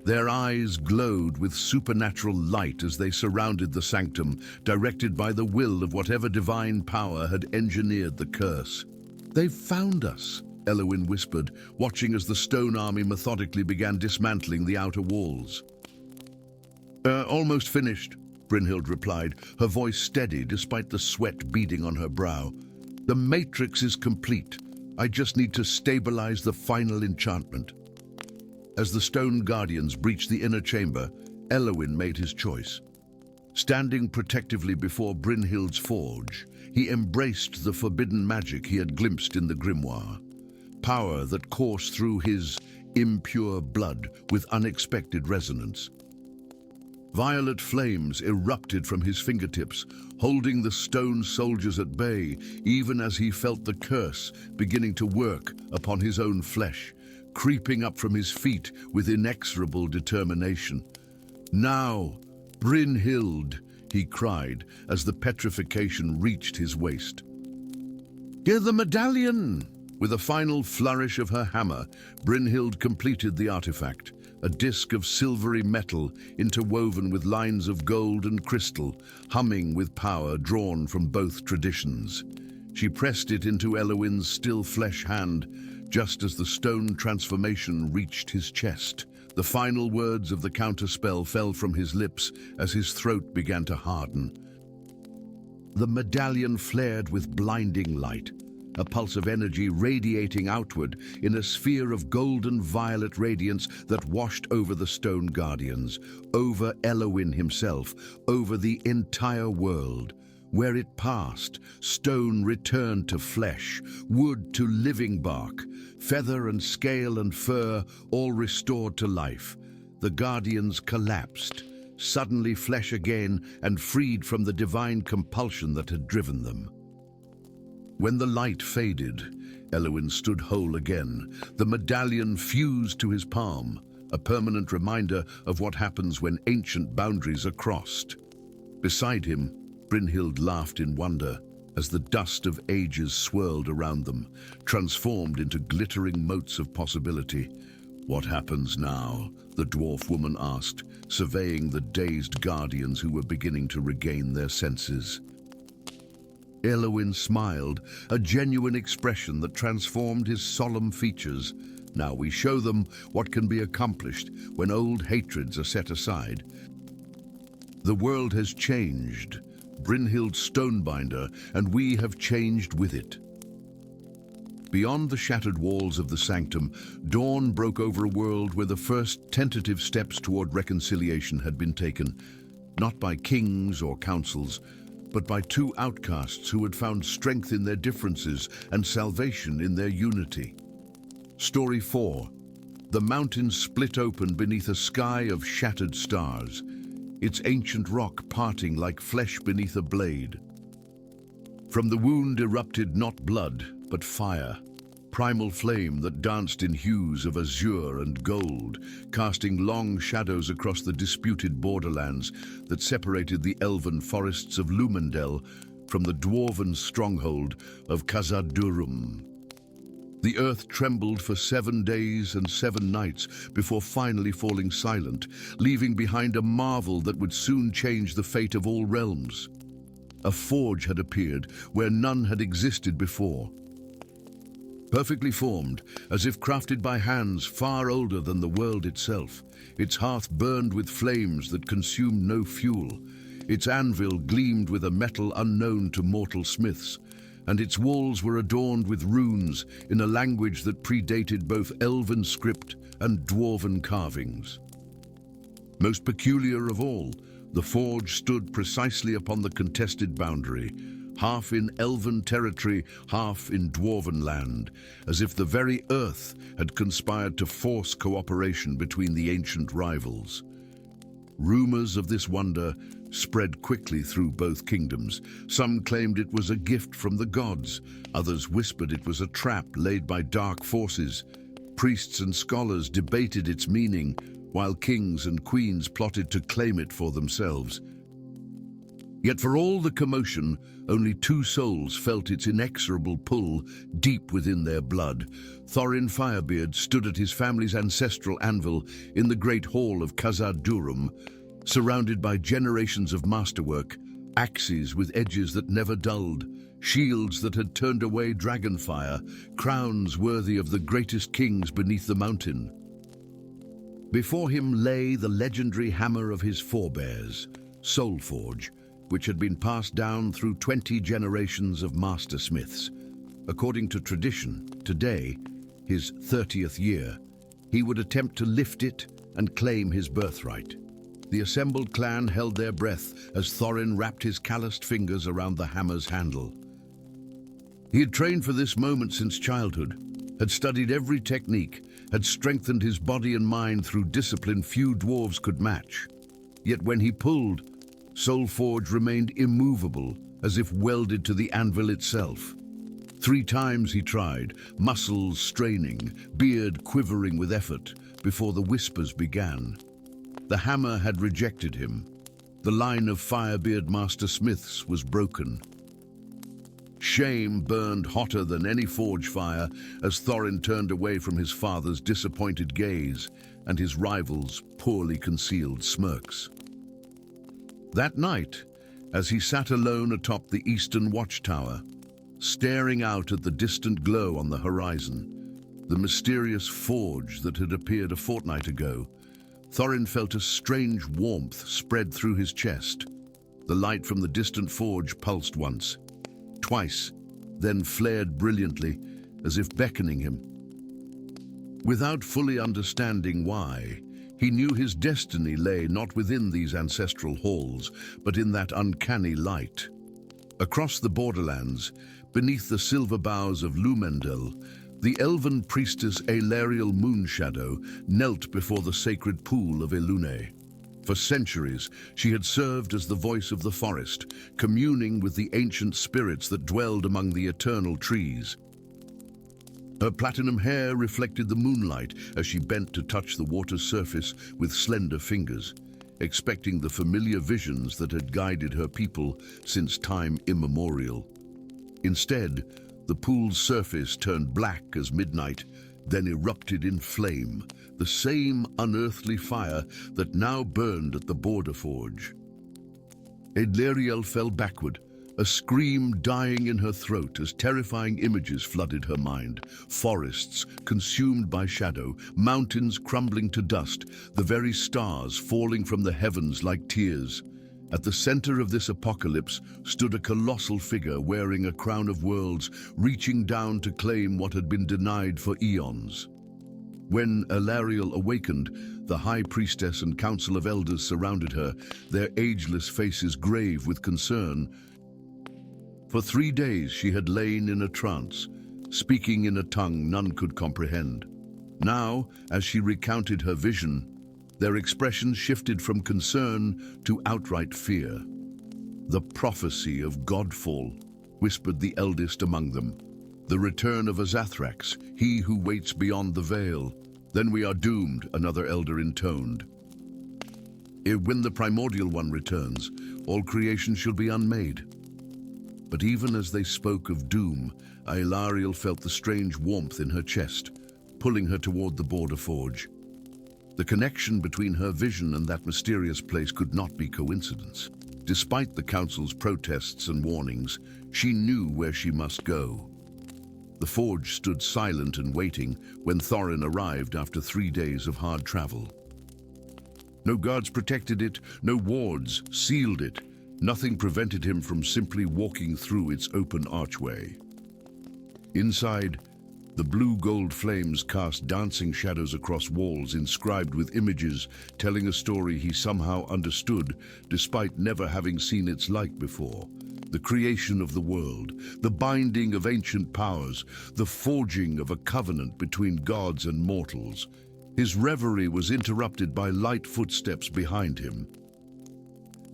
Their eyes glowed with supernatural light as they surrounded the sanctum, directed by the will of whatever divine power had engineered the curse. "They've found us," Elwin whispered, watching as the stone army methodically began dismantling the outer walls. Almost finished," Brynhild replied, her voice steady despite the sweat beading on her brow. "The matrix is complete. I just need to stabilize the final enchantment." As the stone guardians breached the inner chamber, Elwin made his choice. Standing protectively before Brynhild's forge, he embraced the forbidden magic he had glimpsed in the grimoire. Power that coursed through his impure blood with unexpected resonance. Violet flames erupted from his fingertips, holding the stone soldiers at bay, even as he felt the curse beginning to work upon his own flesh, creeping up from his feet with inexorable determination. "Now, Brynhild," he cried as the petrification reached his waist. "Get the medallion!" With a final flourish of her hammer, Brynhild completed the artifact, a disc of silvery metal interwoven with lines of gold and crystal, humming with power drawn from both traditions. She pressed it into Elwin's still flesh hand, just as the stone transformation reached his chest. The final words of the counterspell fell from his lips as his throat began to harden. The medallion flared with blinding light, a pulse of energy radiating outward in a sphere of golden violet radiance that washed over the stone guardians, over Elwin himself, over the entire world. Where it passed, stone returned to flesh, wood to living bark, feather and scale and fur all restored to life. The guardians collapsed, suddenly flesh again and freed from the divine compulsion that had driven them. When the light faded, Elwin stood whole again, the medallion fused to his palm, a permanent reminder of what happens when ancient boundaries are crossed. Beside him, Brynhild laughed in wonder as the dust of ages swirled around them, transformed into glittering motes of possibility. "What happens now?" the dwarf woman asked, surveying the dazed guardians who were beginning to regain their senses. Elwin smiled, a genuine expression that transformed his solemn features. "Now we show them what can be accomplished when old hatreds are set aside. The world has changed, Brynhild Stonebinder, and we have changed with it." Beyond the shattered walls of the sanctum, dawn broke over a world where the first tentative steps toward reconciliation had been taken, not by kings or councils, but by two outcasts who had found strength in their differences and salvation in their unity. Story 4. The mountains split open beneath a sky of shattered stars, its ancient rock parting like flesh beneath a blade. From the wound erupted not blood, but fire, primal flame that danced in hues of azure and gold, casting long shadows across the disputed borderlands that separated the elven forests of Lumendel from the dwarven stronghold of Khazad-dûrum. The earth trembled for 7 days and 7 nights before finally falling silent, leaving behind a marvel that would soon change the fate of all realms. A forge had appeared where none had existed before. Perfectly formed, as if crafted by hands far older than the world itself, its hearth burned with flames that consumed no fuel. Its anvil gleamed with a metal unknown to mortal smiths, and its walls were adorned with runes in a language that predated both elven script and dwarven carvings. Most peculiar of all, the forge stood precisely upon the contested boundary, half in elven territory, half in dwarven land, as if the very earth had conspired to force cooperation between the ancient rivals. Rumors of this wonder spread quickly through both kingdoms. Some claimed it was a gift from the gods, others whispered it was a trap laid by dark forces. Priests and scholars debated its meaning, while kings and queens plotted to claim it for themselves. Yet for all the commotion, only two souls felt its inexorable pull deep within their blood. Thorin Firebeard stood at his family's ancestral anvil in the great hall of Khazad-dûrum, surrounded by generations of masterwork, axes with edges that never dulled, shields that had turned away dragonfire, crowns worthy of the greatest kings beneath the mountain. Before him lay the legendary hammer of his forebears, Soulforge, which had been passed down through 20 generations of master smiths. According to tradition, today, his 30th year, he would attempt to lift it and claim his birthright. The assembled clan held their breath as Thorin wrapped his calloused fingers around the hammer's handle. He had trained for this moment since childhood, had studied every technique, had strengthened his body and mind through discipline few dwarves could match. Yet when he pulled, Soulforge remained immovable, as if welded to the anvil itself. 3 times he tried, muscles straining, beard quivering with effort, before the whispers began. The hammer had rejected him. The line of Firebeard master smiths was broken. Shame burned hotter than any forge fire as Thorin turned away from his father's disappointed gaze and his rival's poorly concealed smirks. That night, as he sat alone atop the eastern watchtower, staring out at the distant glow on the horizon, the mysterious forge that had appeared a fortnight ago, Thorin felt a strange warmth spread through his chest. The light from the distant forge pulsed once, twice, then flared brilliantly, as if beckoning him. Without fully understanding why, he knew his destiny lay not within these ancestral halls, but in that uncanny light. Across the borderlands, beneath the silver boughs of Lumendel, the elven priestess Aelariel Moonshadow knelt before the sacred pool of Elune. For centuries, she had served as the voice of the forest, communing with the ancient spirits that dwelled among the eternal trees. Her platinum hair reflected the moonlight as she bent to touch the water's surface with slender fingers, expecting the familiar visions that had guided her people since time immemorial. Instead, the pool's surface turned black as midnight, then erupted in flame, the same unearthly fire that now burned at the border forge. Aelariel fell backward, a scream dying in her throat as terrifying images flooded her mind. Forests consumed by shadow, mountains crumbling to dust, the very stars falling from the heavens like tears. At the center of this apocalypse stood a colossal figure wearing a crown of worlds, reaching down to claim what had been denied for eons. When Aelariel awakened, the High Priestess and Council of Elders surrounded her, their ageless faces grave with concern. For 3 days she had lain in a trance, speaking in a tongue none could comprehend. Now, as she recounted her vision, their expressions shifted from concern to outright fear. "The prophecy of Godfall," whispered the eldest among them. "The return of Azathrax, he who waits beyond the veil. Then we are doomed," another elder intoned. "When the primordial one returns, all creation shall be unmade." But even as they spoke of doom, Aelariel felt the strange warmth in her chest, pulling her toward the border forge. The connection between her vision and that mysterious place could not be coincidence. Despite the council's protests and warnings, she knew where she must go. The forge stood silent and waiting when Thorin arrived after 3 days of hard travel. No guards protected it, no wards sealed it. Nothing prevented him from simply walking through its open archway. Inside, the blue-gold flames cast dancing shadows across walls inscribed with images telling a story he somehow understood despite never having seen its like before. the creation of the world, the binding of ancient powers, the forging of a covenant between gods and mortals. His reverie was interrupted by light footsteps behind him.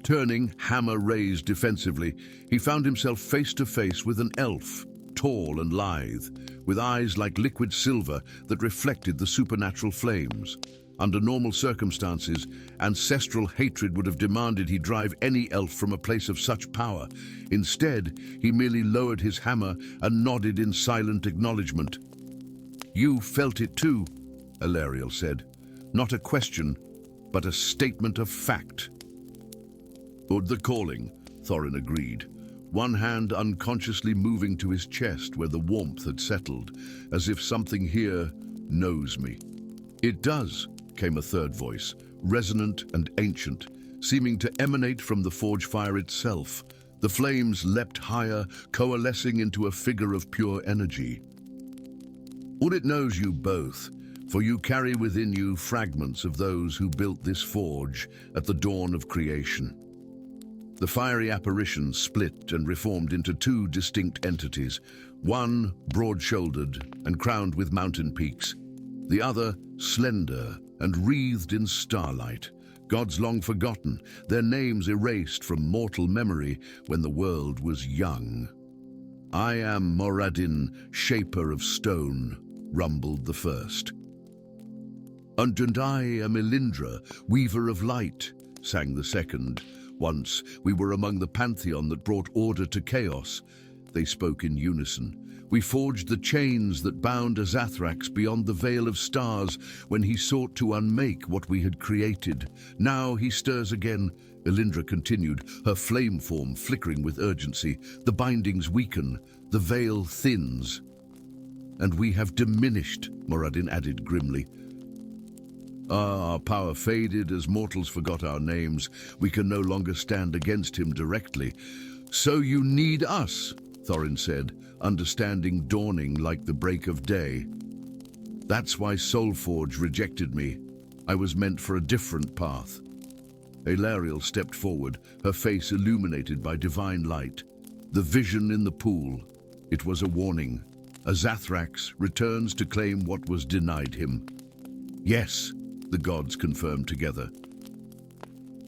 Turning, hammer raised defensively, he found himself face to face with an elf, tall and lithe, with eyes like liquid silver that reflected the supernatural flames. Under normal circumstances, ancestral hatred would have demanded he drive any elf from a place of such power. Instead, he merely lowered his hammer and nodded in silent acknowledgement. "You felt it too," Elariel said. "Not a question, but a statement of fact." "Heard the calling," Thorin agreed, one hand unconsciously moving to his chest where the warmth had settled, as if something here knows me. "It does," came a third voice, resonant and ancient, seeming to emanate from the forge fire itself. The flames leapt higher, coalescing into a figure of pure energy. "Well, it knows you both, for you carry within you fragments of those who built this forge at the dawn of creation." The fiery apparition split and reformed into two distinct entities, one broad-shouldered and crowned with mountain peaks, the other slender and wreathed in starlight, gods long forgotten, their names erased from mortal memory when the world was young. "I am Moradin, shaper of stone," rumbled the first. "And I am Elindra, weaver of light," sang the second. "Once we were among the pantheon that brought order to chaos." They spoke in unison. "We forged the chains that bound Azathrax beyond the veil of stars when he sought to unmake what we had created. Now he stirs again," Elindra continued, her flame form flickering with urgency. "The bindings weaken, the veil thins." "And we have diminished," Moradin added grimly. "Our power faded as mortals forgot our names. We can no longer stand against him directly." "So you need us," Thorin said, understanding dawning like the break of day. "That's why Soulforge rejected me. I was meant for a different path." Elariel stepped forward, her face illuminated by divine light. The vision in the pool. It was a warning. Azathrax returns to claim what was denied him. "Yes," the gods confirmed together.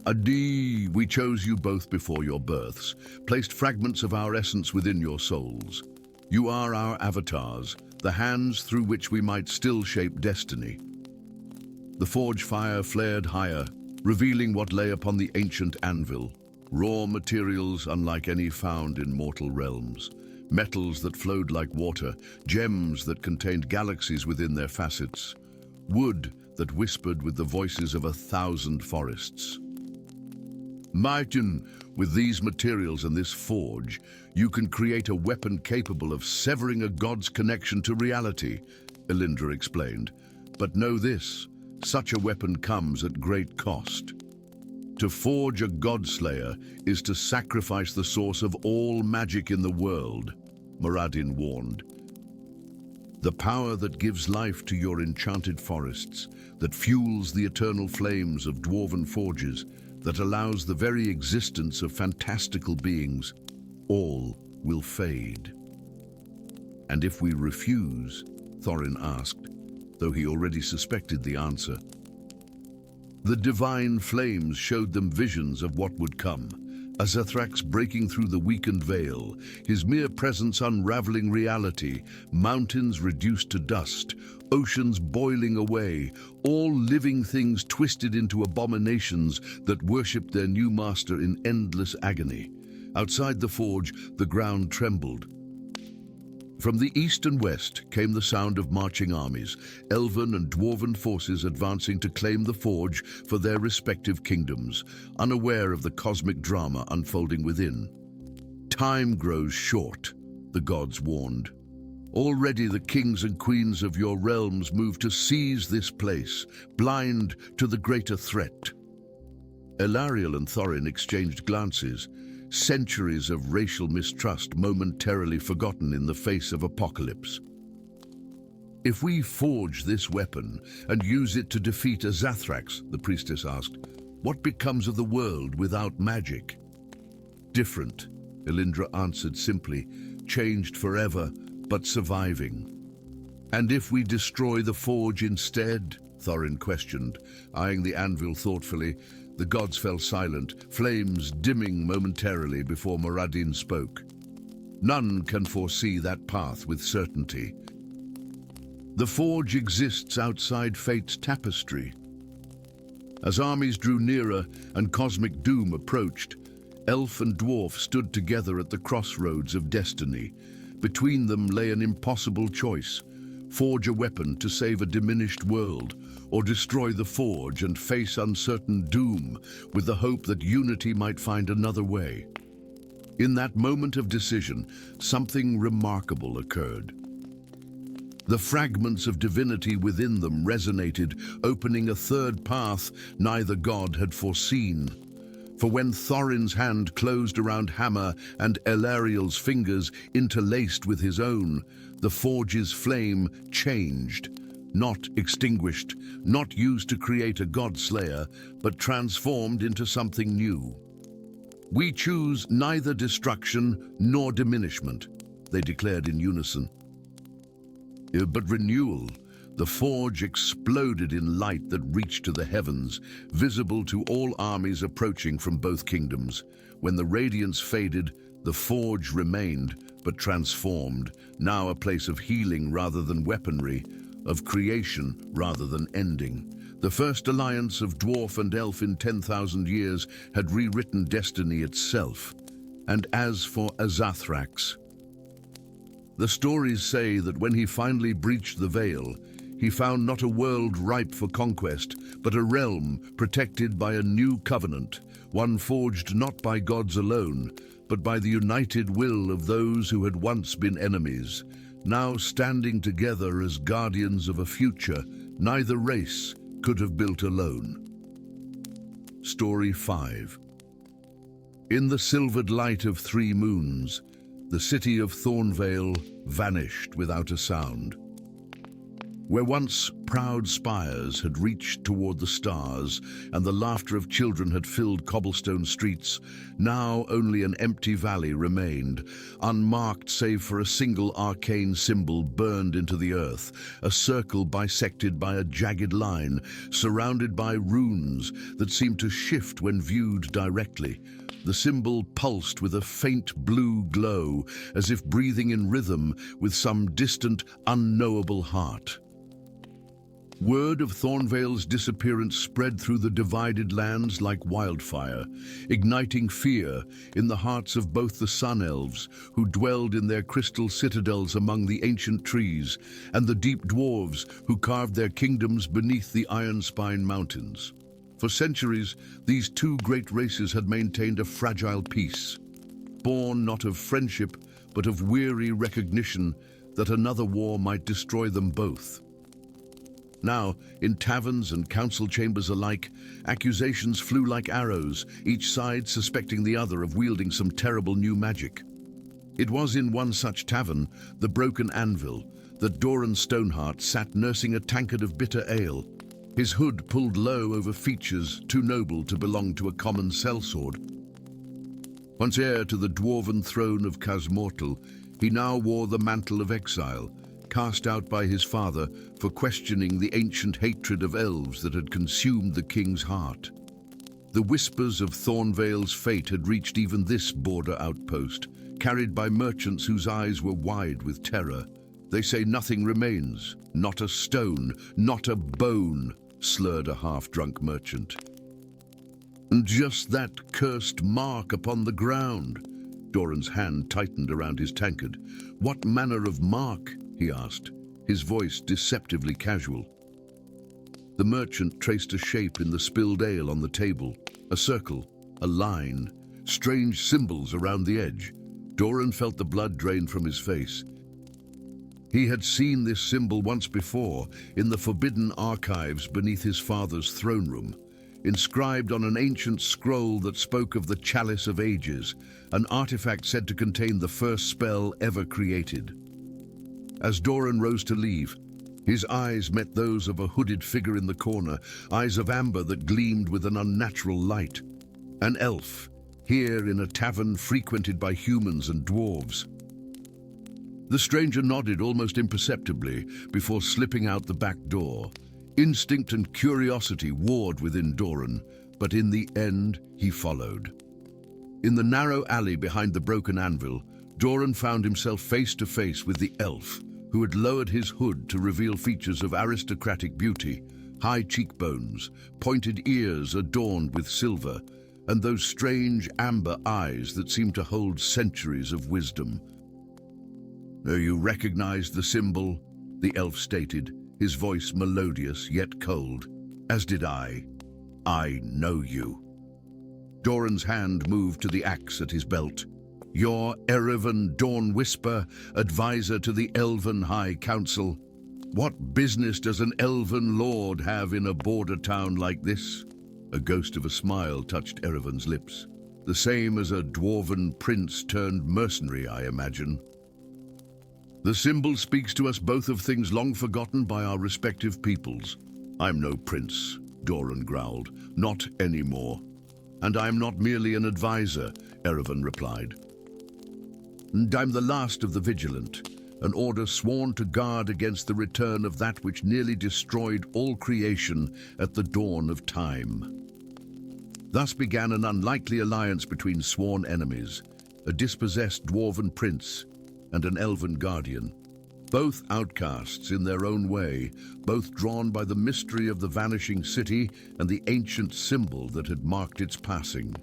"Adi, we chose you both before your births, placed fragments of our essence within your souls. You are our avatars, the hands through which we might still shape destiny." The forge fire flared higher, revealing what lay upon the ancient anvil. Raw materials unlike any found in mortal realms. Metals that flowed like water, gems that contained galaxies within their facets. Wood that whispered with the voices of 1,000 forests. "Martin, with these materials and this forge, you can create a weapon capable of severing a god's connection to reality," Elindra explained. "But know this, such a weapon comes at great cost. To forge a godslayer is to sacrifice the source of all magic in the world," Moradin warned. "The power that gives life to your enchanted forests, that fuels the eternal flames of dwarven forges, that allows the very existence of fantastical beings, all will fade." "And if we refuse?" Thorin asked, though he already suspected the answer. The divine flames showed them visions of what would come. Azathrax breaking through the weakened veil, his mere presence unraveling reality, mountains reduced to dust, oceans boiling away, all living things twisted into abominations that worshipped their new master in endless agony. Outside the forge, the ground trembled. From the east and west came the sound of marching armies, elven and dwarven forces advancing to claim the forge for their respective kingdoms, unaware of the cosmic drama unfolding within. "Time grows short," the gods warned. "Already the kings and queens of your realms move to seize this place, blind to the greater threat." Elariel and Thorin exchanged glances, centuries of racial mistrust momentarily forgotten in the face of apocalypse. "If we forge this weapon and use it to defeat Azathrax," the priestess asked, "what becomes of the world without magic?" "Different," Elindra answered simply, changed forever, but surviving. And if we destroy the forge instead? Thorin questioned, eyeing the anvil thoughtfully. The gods fell silent, flames dimming momentarily before Muradin spoke. None can foresee that path with certainty. The forge exists outside fate's tapestry. As armies drew nearer and cosmic doom approached, elf and dwarf stood together at the crossroads of destiny. Between them lay an impossible choice: forge a weapon to save a diminished world, or destroy the forge and face uncertain doom with the hope that unity might find another way. In that moment of decision, something remarkable occurred. The fragments of divinity within them resonated, opening a third path neither god had foreseen. For when Thorin's hand closed around Hammer and Elariel's fingers interlaced with his own, the forge's flame changed, not extinguished, not used to create a god-slayer, but transformed into something new. "We choose neither destruction nor diminishment," they declared in unison. But renewal. The forge exploded in light that reached to the heavens, visible to all armies approaching from both kingdoms. When the radiance faded, the forge remained, but transformed, now a place of healing rather than weaponry, of creation rather than ending. The first alliance of dwarf and elf in 10,000 years had rewritten destiny itself. And as for Azathrax, the stories say that when he finally breached the veil, he found not a world ripe for conquest, but a realm protected by a new covenant, one forged not by gods alone, but by the united will of those who had once been enemies, now standing together as guardians of a future neither race could have built alone. Story 5. In the silvered light of 3 moons, the city of Thornvale vanished without a sound. Where once proud spires had reached toward the stars and the laughter of children had filled cobblestone streets, now only an empty valley remained, unmarked save for a single arcane symbol burned into the earth, a circle bisected by a jagged line, surrounded by runes that seemed to shift when viewed directly. The symbol pulsed with a faint blue glow, as if breathing in rhythm with some distant, unknowable heart. Word of Thornvale's disappearance spread through the divided lands like wildfire, igniting fear in the hearts of both the Sun Elves, who dwelled in their crystal citadels among the ancient trees, and the deep Dwarves, who carved their kingdoms beneath the Ironspine Mountains. For centuries, these two great races had maintained a fragile peace, born not of friendship, but of weary recognition that another war might destroy them both. Now, in taverns and council chambers alike, accusations flew like arrows, each side suspecting the other of wielding some terrible new magic. It was in one such tavern, the Broken Anvil, that Doran Stoneheart sat nursing a tankard of bitter ale, his hood pulled low over features too noble to belong to a common sellsword. Once heir to the dwarven throne of Casmortal, he now wore the mantle of exile, cast out by his father for questioning the ancient hatred of elves that had consumed the king's heart. The whispers of Thornvale's fate had reached even this border outpost, carried by merchants whose eyes were wide with terror. "They say nothing remains, not a stone, not a bone," slurred a half-drunk merchant. "And just that cursed mark upon the ground." Doran's hand tightened around his tankard. "What manner of mark?" he asked, his voice deceptively casual. The merchant traced a shape in the spilled ale on the table, a circle, a line, strange symbols around the edge. Doran felt the blood drain from his face. He had seen this symbol once before, in the forbidden archives beneath his father's throne room, inscribed on an ancient scroll that spoke of the Chalice of Ages, an artifact said to contain the first spell ever created. As Doran rose to leave, his eyes met those of a hooded figure in the corner, eyes of amber that gleamed with an unnatural light. An elf, here in a tavern frequented by humans and dwarves. The stranger nodded almost imperceptibly before slipping out the back door. Instinct and curiosity warred within Doran, but in the end he followed. In the narrow alley behind the broken anvil, Doran found himself face to face with the elf, who had lowered his hood to reveal features of aristocratic beauty, high cheekbones, pointed ears adorned with silver, and those strange amber eyes that seemed to hold centuries of wisdom. "You recognize the symbol?" the elf stated, his voice melodious yet cold. "As did I. I know you." Doran's hand moved to the axe at his belt. "You're Erevan Dawn Whisper, advisor to the Elven High Council. What business does an elven lord have in a border town like this?" A ghost of a smile touched Erevan's lips. "The same as a dwarven prince turned mercenary, I imagine." "The symbol speaks to us both of things long forgotten by our respective peoples. I'm no prince," Doran growled. "Not anymore. And I'm not merely an advisor," Erevan replied. "And I'm the last of the vigilant, an order sworn to guard against the return of that which nearly destroyed all creation at the dawn of time." Thus began an unlikely alliance between sworn enemies, a dispossessed dwarven prince and an elven guardian. Both outcasts in their own way, both drawn by the mystery of the vanishing city and the ancient symbol that had marked its passing.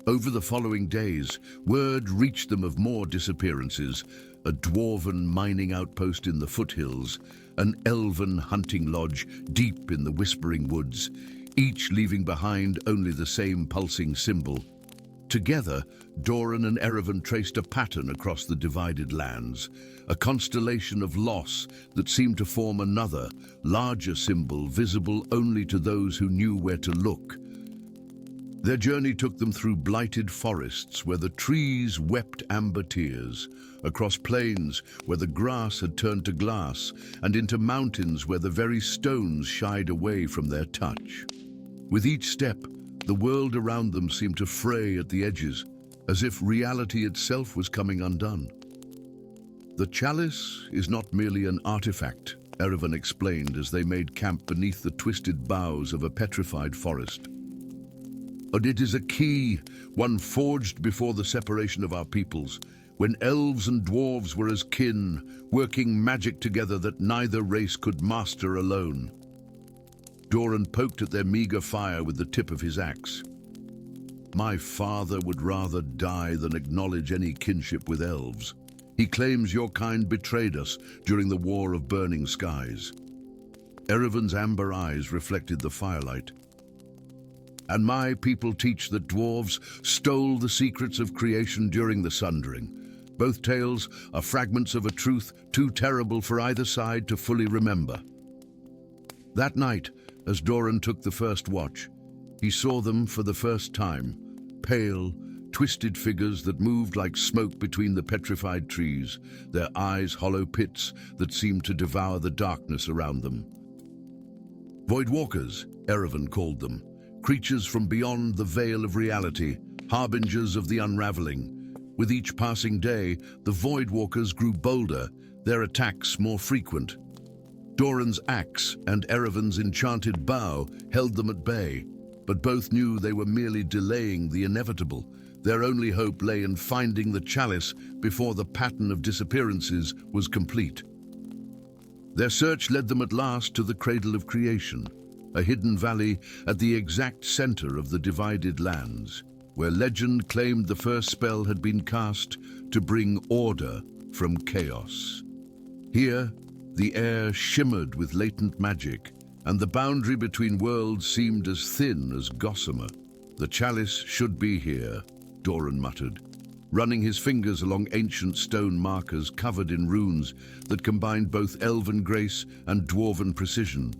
Over the following days, word reached them of more disappearances: a dwarven mining outpost in the foothills, an elven hunting lodge deep in the whispering woods, each leaving behind only the same pulsing symbol. Together, Doran and Erevan traced a pattern across the divided lands, a constellation of loss that seemed to form another, larger symbol visible only to those who knew where to look. Their journey took them through blighted forests where the trees wept amber tears, across plains where the grass had turned to glass, and into mountains where the very stones shied away from their touch. With each step, the world around them seemed to fray at the edges, as if reality itself was coming undone. "The chalice is not merely an artifact," Erevan explained as they made camp beneath the twisted boughs of a petrified forest. "But it is a key, one forged before the separation of our peoples, when elves and dwarves were as kin, working magic together that neither race could master alone." Doran poked at their meager fire with the tip of his axe. "My father would rather die than acknowledge any kinship with elves. He claims your kind betrayed us during the War of Burning Skies." Erevan's amber eyes reflected the firelight. "And my people teach that dwarves stole the secrets of creation during the Sundering. Both tales are fragments of a truth too terrible for either side to fully remember." That night, as Doran took the first watch, he saw them for the first time, pale, twisted figures that moved like smoke between the petrified trees, their eyes hollow pits that seemed to devour the darkness around them. Voidwalkers, Erevan called them, creatures from beyond the veil of reality, harbingers of the unraveling. With each passing day, the Voidwalkers grew bolder, their attacks more frequent. Doran's axe and Erevan's enchanted bow held them at bay, but both knew they were merely delaying the inevitable. Their only hope lay in finding the chalice before the pattern of disappearances was complete. Their search led them at last to the Cradle of Creation, a hidden valley at the exact center of the divided lands, where legend claimed the first spell had been cast to bring order from chaos. Here, the air shimmered with latent magic, and the boundary between worlds seemed as thin as gossamer. "The chalice should be here," Doran muttered, running his fingers along ancient stone markers covered in runes that combined both elven grace and dwarven precision.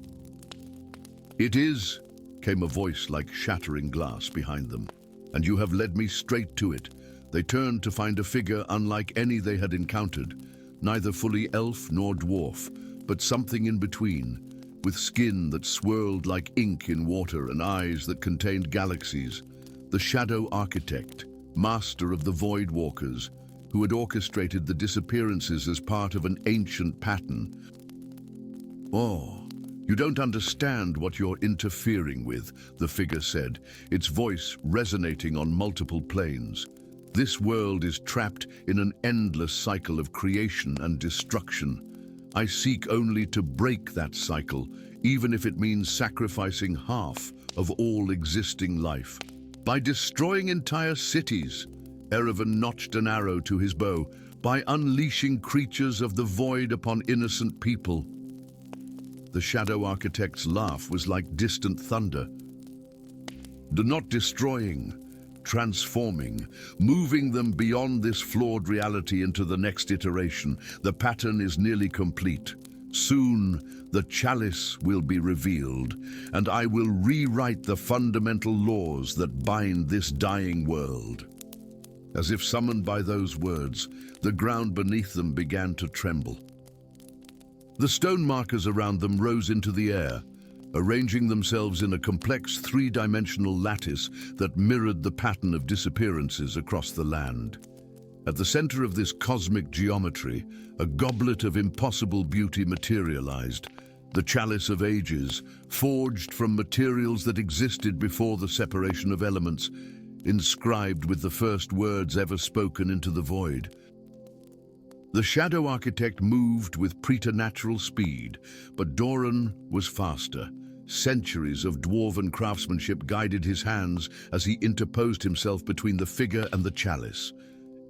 "It is," came a voice like shattering glass behind them, "and you have led me straight to it." They turned to find a figure unlike any they had encountered, neither fully elf nor dwarf, but something in between, with skin that swirled like ink in water and eyes that contained galaxies. the Shadow Architect, master of the Void Walkers, who had orchestrated the disappearances as part of an ancient pattern. "Oh, you don't understand what you're interfering with," the figure said, its voice resonating on multiple planes. "This world is trapped in an endless cycle of creation and destruction. I seek only to break that cycle, even if it means sacrificing half of all existing life. By destroying entire cities," Erevan notched an arrow to his bow, "by unleashing creatures of the void upon innocent people." The Shadow Architect's laugh was like distant thunder. "Not destroying, transforming, moving them beyond this flawed reality into the next iteration. The pattern is nearly complete. Soon, the chalice will be revealed, and I will rewrite the fundamental laws that bind this dying world." As if summoned by those words, the ground beneath them began to tremble. The stone markers around them rose into the air, arranging themselves in a complex three-dimensional lattice that mirrored the pattern of disappearances across the land. At the center of this cosmic geometry, a goblet of impossible beauty materialized, the Chalice of Ages, forged from materials that existed before the separation of elements, inscribed with the first words ever spoken into the void. The Shadow Architect moved with preternatural speed, but Doran was faster. Centuries of dwarven craftsmanship guided his hands as he interposed himself between the figure and the chalice.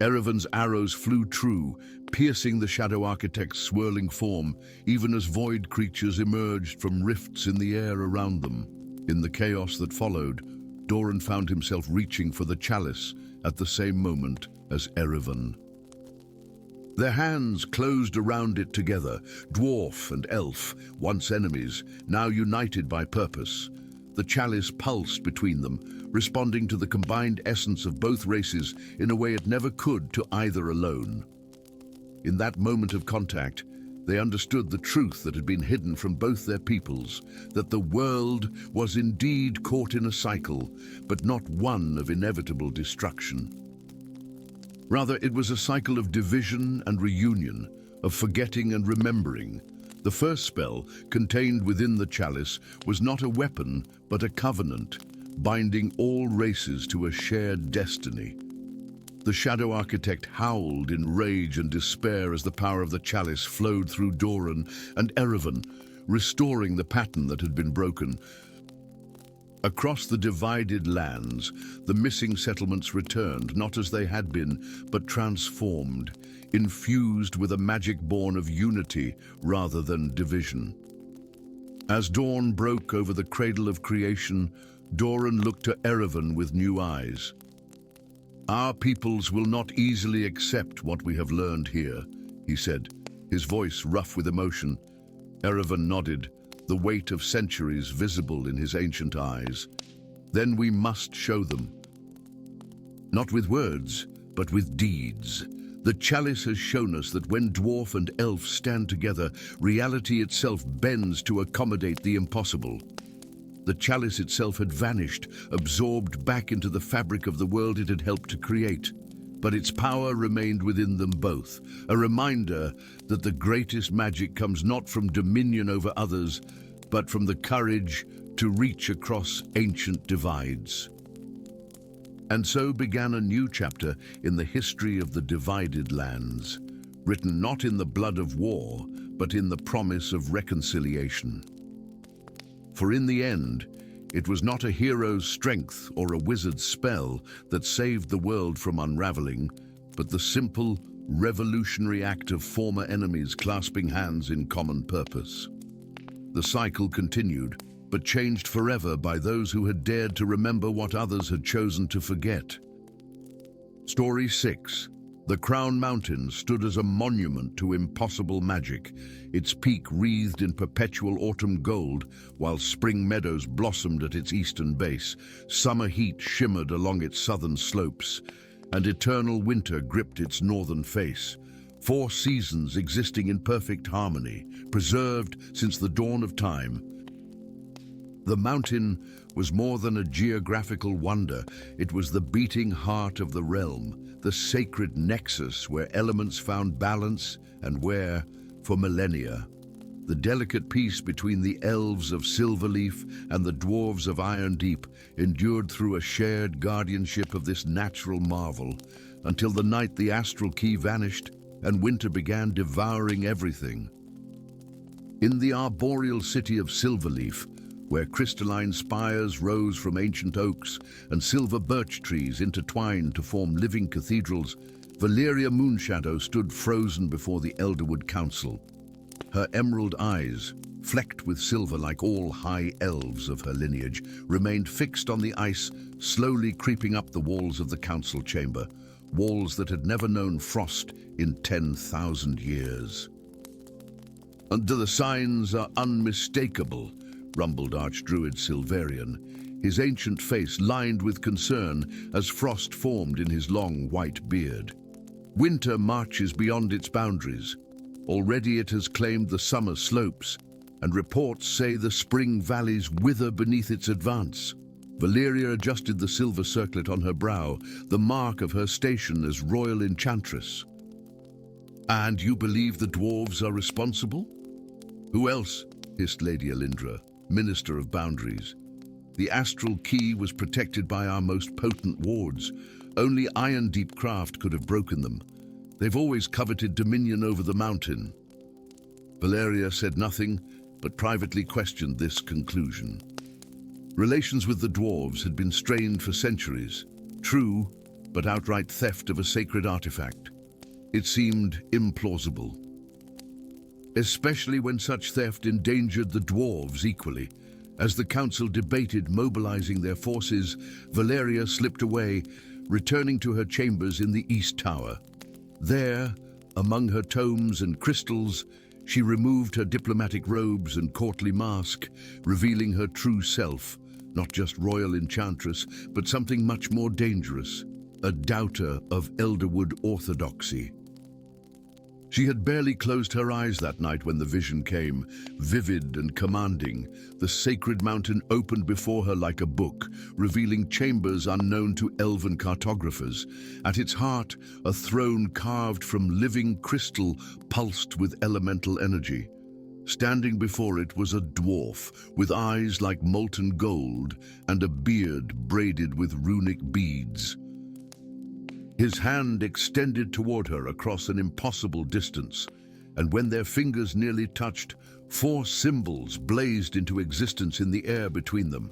Erevan's arrows flew true, piercing the Shadow Architect's swirling form, even as void creatures emerged from rifts in the air around them. In the chaos that followed, Doran found himself reaching for the chalice at the same moment as Erevan. Their hands closed around it together, dwarf and elf, once enemies, now united by purpose. The chalice pulsed between them, responding to the combined essence of both races in a way it never could to either alone. In that moment of contact, they understood the truth that had been hidden from both their peoples, that the world was indeed caught in a cycle, but not one of inevitable destruction. Rather, it was a cycle of division and reunion, of forgetting and remembering. The first spell, contained within the chalice, was not a weapon, but a covenant, binding all races to a shared destiny. The Shadow Architect howled in rage and despair as the power of the chalice flowed through Doran and Erevan, restoring the pattern that had been broken. Across the divided lands, the missing settlements returned, not as they had been, but transformed, infused with a magic born of unity rather than division. As dawn broke over the cradle of creation, Doran looked to Erevan with new eyes. "Our peoples will not easily accept what we have learned here," he said, his voice rough with emotion. Erevan nodded, the weight of centuries visible in his ancient eyes. "Then we must show them. Not with words, but with deeds. The chalice has shown us that when dwarf and elf stand together, reality itself bends to accommodate the impossible." The chalice itself had vanished, absorbed back into the fabric of the world it had helped to create. But its power remained within them both, a reminder that the greatest magic comes not from dominion over others, but from the courage to reach across ancient divides. And so began a new chapter in the history of the divided lands, written not in the blood of war, but in the promise of reconciliation. For in the end, it was not a hero's strength or a wizard's spell that saved the world from unraveling, but the simple, revolutionary act of former enemies clasping hands in common purpose. The cycle continued, but changed forever by those who had dared to remember what others had chosen to forget. Story 6. The Crown Mountain stood as a monument to impossible magic, its peak wreathed in perpetual autumn gold, while spring meadows blossomed at its eastern base, summer heat shimmered along its southern slopes, and eternal winter gripped its northern face. 4 seasons existing in perfect harmony, preserved since the dawn of time. The mountain was more than a geographical wonder. It was the beating heart of the realm, the sacred nexus where elements found balance and where, for millennia, the delicate peace between the elves of Silverleaf and the dwarves of Irondeep endured through a shared guardianship of this natural marvel, until the night the astral key vanished and winter began devouring everything. In the arboreal city of Silverleaf, where crystalline spires rose from ancient oaks and silver birch trees intertwined to form living cathedrals, Valeria Moonshadow stood frozen before the Elderwood Council. Her emerald eyes, flecked with silver like all high elves of her lineage, remained fixed on the ice, slowly creeping up the walls of the council chamber, walls that had never known frost in 10,000 years. "And the signs are unmistakable," rumbled Archdruid Silverian, his ancient face lined with concern as frost formed in his long white beard. "Winter marches beyond its boundaries. Already it has claimed the summer slopes, and reports say the spring valleys wither beneath its advance." Valeria adjusted the silver circlet on her brow, the mark of her station as royal enchantress. "And you believe the dwarves are responsible?" "Who else?" hissed Lady Alindra, Minister of Boundaries. "The astral key was protected by our most potent wards. Only Irondeep craft could have broken them. They've always coveted dominion over the mountain." Valeria said nothing, but privately questioned this conclusion. Relations with the dwarves had been strained for centuries. True, but outright theft of a sacred artifact. It seemed implausible, especially when such theft endangered the dwarves equally. As the council debated mobilizing their forces, Valeria slipped away, returning to her chambers in the East Tower. There, among her tomes and crystals, she removed her diplomatic robes and courtly mask, revealing her true self, not just royal enchantress, but something much more dangerous, a doubter of Elderwood orthodoxy. She had barely closed her eyes that night when the vision came, vivid and commanding. The sacred mountain opened before her like a book, revealing chambers unknown to elven cartographers. At its heart, a throne carved from living crystal pulsed with elemental energy. Standing before it was a dwarf, with eyes like molten gold and a beard braided with runic beads. His hand extended toward her across an impossible distance, and when their fingers nearly touched, 4 symbols blazed into existence in the air between them: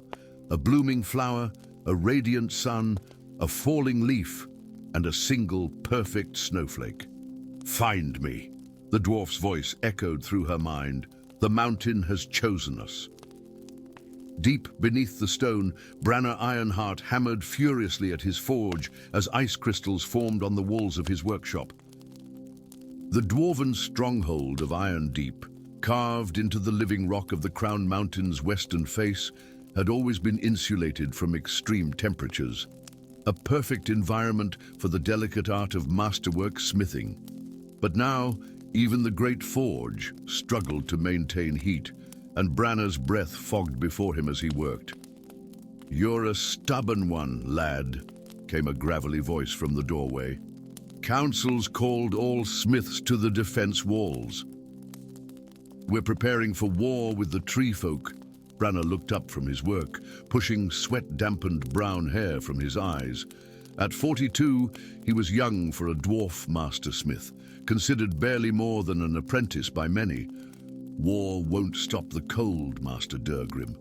a blooming flower, a radiant sun, a falling leaf, and a single perfect snowflake. "Find me," the dwarf's voice echoed through her mind. "The mountain has chosen us." Deep beneath the stone, Branner Ironheart hammered furiously at his forge as ice crystals formed on the walls of his workshop. The dwarven stronghold of Irondeep, carved into the living rock of the Crown Mountain's western face, had always been insulated from extreme temperatures. A perfect environment for the delicate art of masterwork smithing. But now, even the great forge struggled to maintain heat, and Branner's breath fogged before him as he worked. "You're a stubborn one, lad," came a gravelly voice from the doorway. "Council's called all smiths to the defense walls." "We're preparing for war with the tree folk." Branner looked up from his work, pushing sweat-dampened brown hair from his eyes. At 42, he was young for a dwarf mastersmith, considered barely more than an apprentice by many. "War won't stop the cold, Master Durgrim."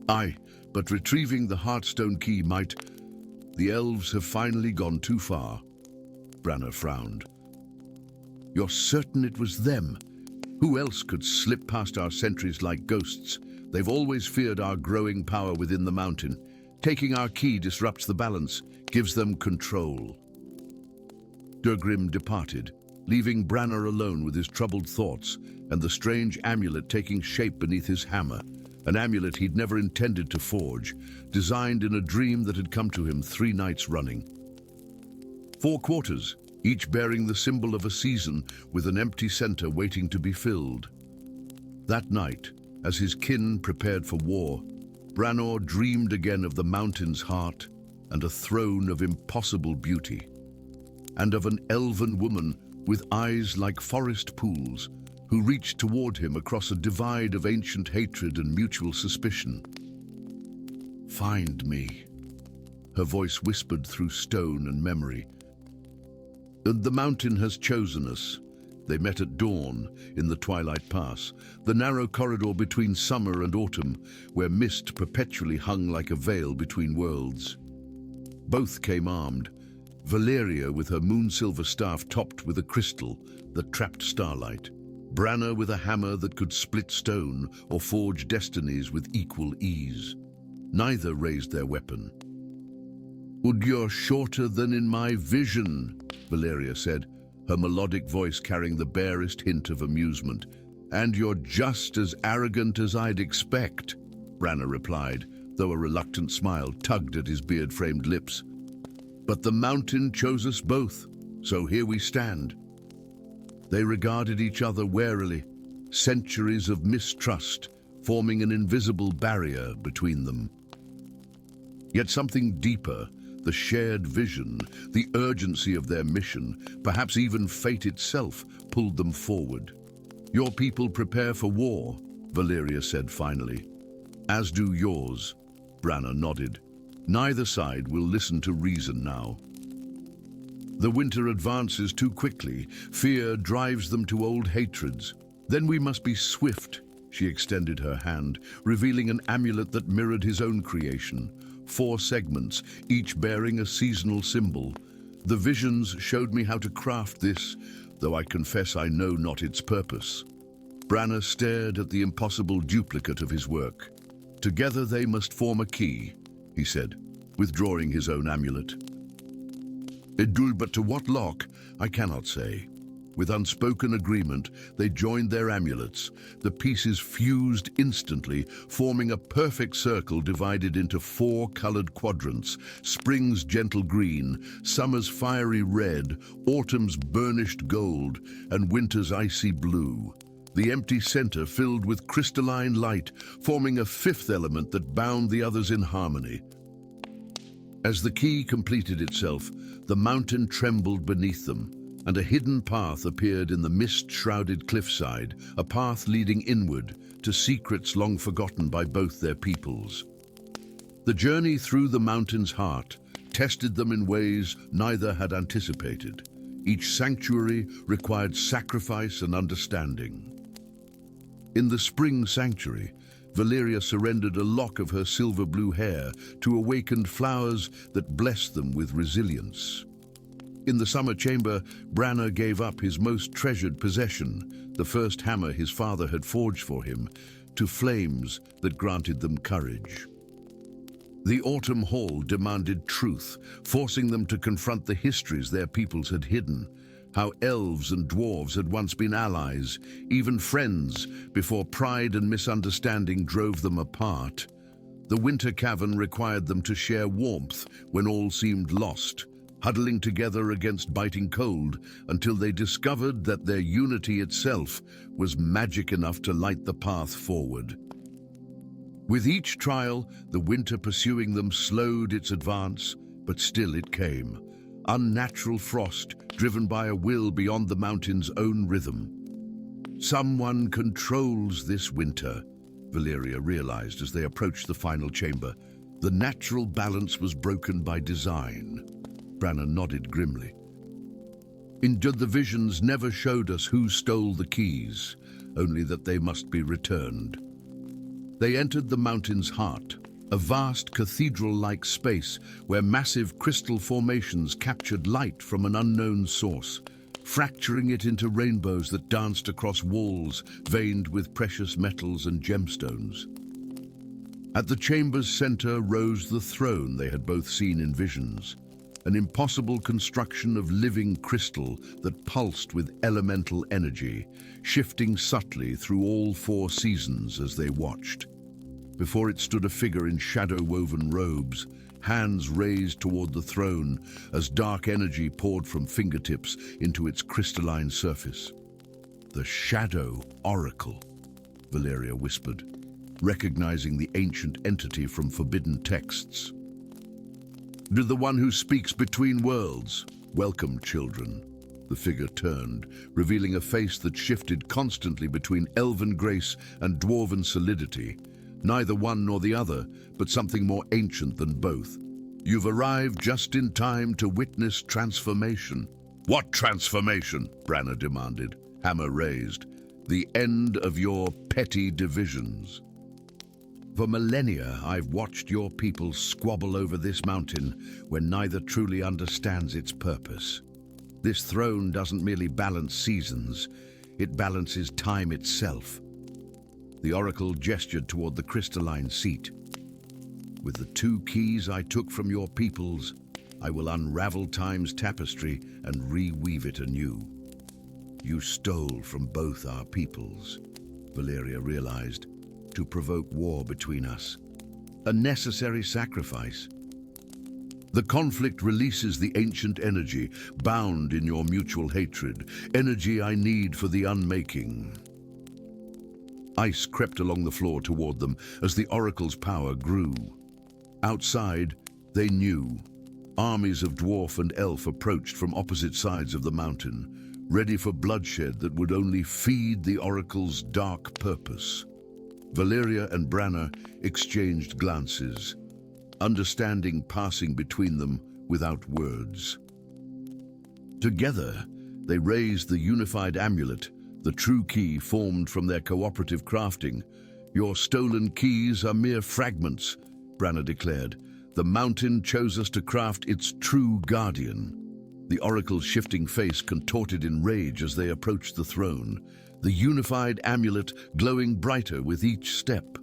"Aye, but retrieving the Heartstone key might." "The elves have finally gone too far." Branner frowned. "You're certain it was them? Who else could slip past our sentries like ghosts? They've always feared our growing power within the mountain. Taking our key disrupts the balance, gives them control." Durgrim departed, leaving Branner alone with his troubled thoughts and the strange amulet taking shape beneath his hammer, an amulet he'd never intended to forge, designed in a dream that had come to him 3 nights running. 4 quarters, each bearing the symbol of a season with an empty center waiting to be filled. That night, as his kin prepared for war, Branor dreamed again of the mountain's heart and a throne of impossible beauty, and of an elven woman with eyes like forest pools who reached toward him across a divide of ancient hatred and mutual suspicion. "Find me," her voice whispered through stone and memory. "And the mountain has chosen us." They met at dawn in the Twilight Pass, the narrow corridor between summer and autumn, where mist perpetually hung like a veil between worlds. Both came armed, Valeria with her moon-silver staff topped with a crystal that trapped starlight, Branna with a hammer that could split stone or forge destinies with equal ease. Neither raised their weapon. "You're shorter than in my vision," Valeria said, her melodic voice carrying the barest hint of amusement. "And you're just as arrogant as I'd expect," Branna replied, though a reluctant smile tugged at his beard-framed lips. "But the mountain chose us both, so here we stand." They regarded each other warily, centuries of mistrust forming an invisible barrier between them. Yet something deeper, the shared vision, the urgency of their mission, perhaps even fate itself, pulled them forward. "Your people prepare for war," Valeria said finally. "As do yours," Branna nodded. "Neither side will listen to reason now." "The winter advances too quickly. Fear drives them to old hatreds. Then we must be swift." She extended her hand, revealing an amulet that mirrored his own creation. 4 segments, each bearing a seasonal symbol. "The visions showed me how to craft this, though I confess I know not its purpose." Branna stared at the impossible duplicate of his work. "Together they must form a key," he said, withdrawing his own amulet. "But to what lock, I cannot say." With unspoken agreement, they joined their amulets. The pieces fused instantly, forming a perfect circle divided into 4 colored quadrants: spring's gentle green, summer's fiery red, autumn's burnished gold, and winter's icy blue. The empty center filled with crystalline light, forming a 5th element that bound the others in harmony. As the key completed itself, the mountain trembled beneath them, and a hidden path appeared in the mist-shrouded cliffside, a path leading inward to secrets long forgotten by both their peoples. The journey through the mountain's heart tested them in ways neither had anticipated. Each sanctuary required sacrifice and understanding. In the spring sanctuary, Valeria surrendered a lock of her silver-blue hair to awakened flowers that blessed them with resilience. In the summer chamber, Branna gave up his most treasured possession, the first hammer his father had forged for him, to flames that granted them courage. The autumn hall demanded truth, forcing them to confront the histories their peoples had hidden, how elves and dwarves had once been allies, even friends, before pride and misunderstanding drove them apart. The winter cavern required them to share warmth when all seemed lost, huddling together against biting cold until they discovered that their unity itself was magic enough to light the path forward. With each trial, the winter pursuing them slowed its advance, but still it came. Unnatural frost, driven by a will beyond the mountain's own rhythm. "Someone controls this winter," Valeria realized as they approached the final chamber. The natural balance was broken by design. Branna nodded grimly. "Indeed, the visions never showed us who stole the keys, only that they must be returned." They entered the mountain's heart, a vast cathedral-like space where massive crystal formations captured light from an unknown source, fracturing it into rainbows that danced across walls veined with precious metals and gemstones. At the chamber's center rose the throne they had both seen in visions, an impossible construction of living crystal that pulsed with elemental energy, shifting subtly through all 4 seasons as they watched. Before it stood a figure in shadow-woven robes, hands raised toward the throne as dark energy poured from fingertips into its crystalline surface. "The Shadow Oracle," Valeria whispered. recognizing the ancient entity from forbidden texts. To the one who speaks between worlds, welcome, children. The figure turned, revealing a face that shifted constantly between elven grace and dwarven solidity. Neither one nor the other, but something more ancient than both. You've arrived just in time to witness transformation. What transformation? Branna demanded, hammer raised. The end of your petty divisions. For millennia, I've watched your people squabble over this mountain when neither truly understands its purpose. This throne doesn't merely balance seasons, it balances time itself. The oracle gestured toward the crystalline seat. With the 2 keys I took from your peoples, I will unravel time's tapestry and reweave it anew. You stole from both our peoples, Valeria realized, to provoke war between us. A necessary sacrifice. The conflict releases the ancient energy bound in your mutual hatred, energy I need for the unmaking. Ice crept along the floor toward them as the oracle's power grew. Outside, they knew. Armies of dwarf and elf approached from opposite sides of the mountain, ready for bloodshed that would only feed the oracle's dark purpose. Valeria and Branna exchanged glances, understanding passing between them without words. Together, they raised the unified amulet, the true key formed from their cooperative crafting. Your stolen keys are mere fragments, Branna declared. The mountain chose us to craft its true guardian. The oracle's shifting face contorted in rage as they approached the throne, the unified amulet glowing brighter with each step.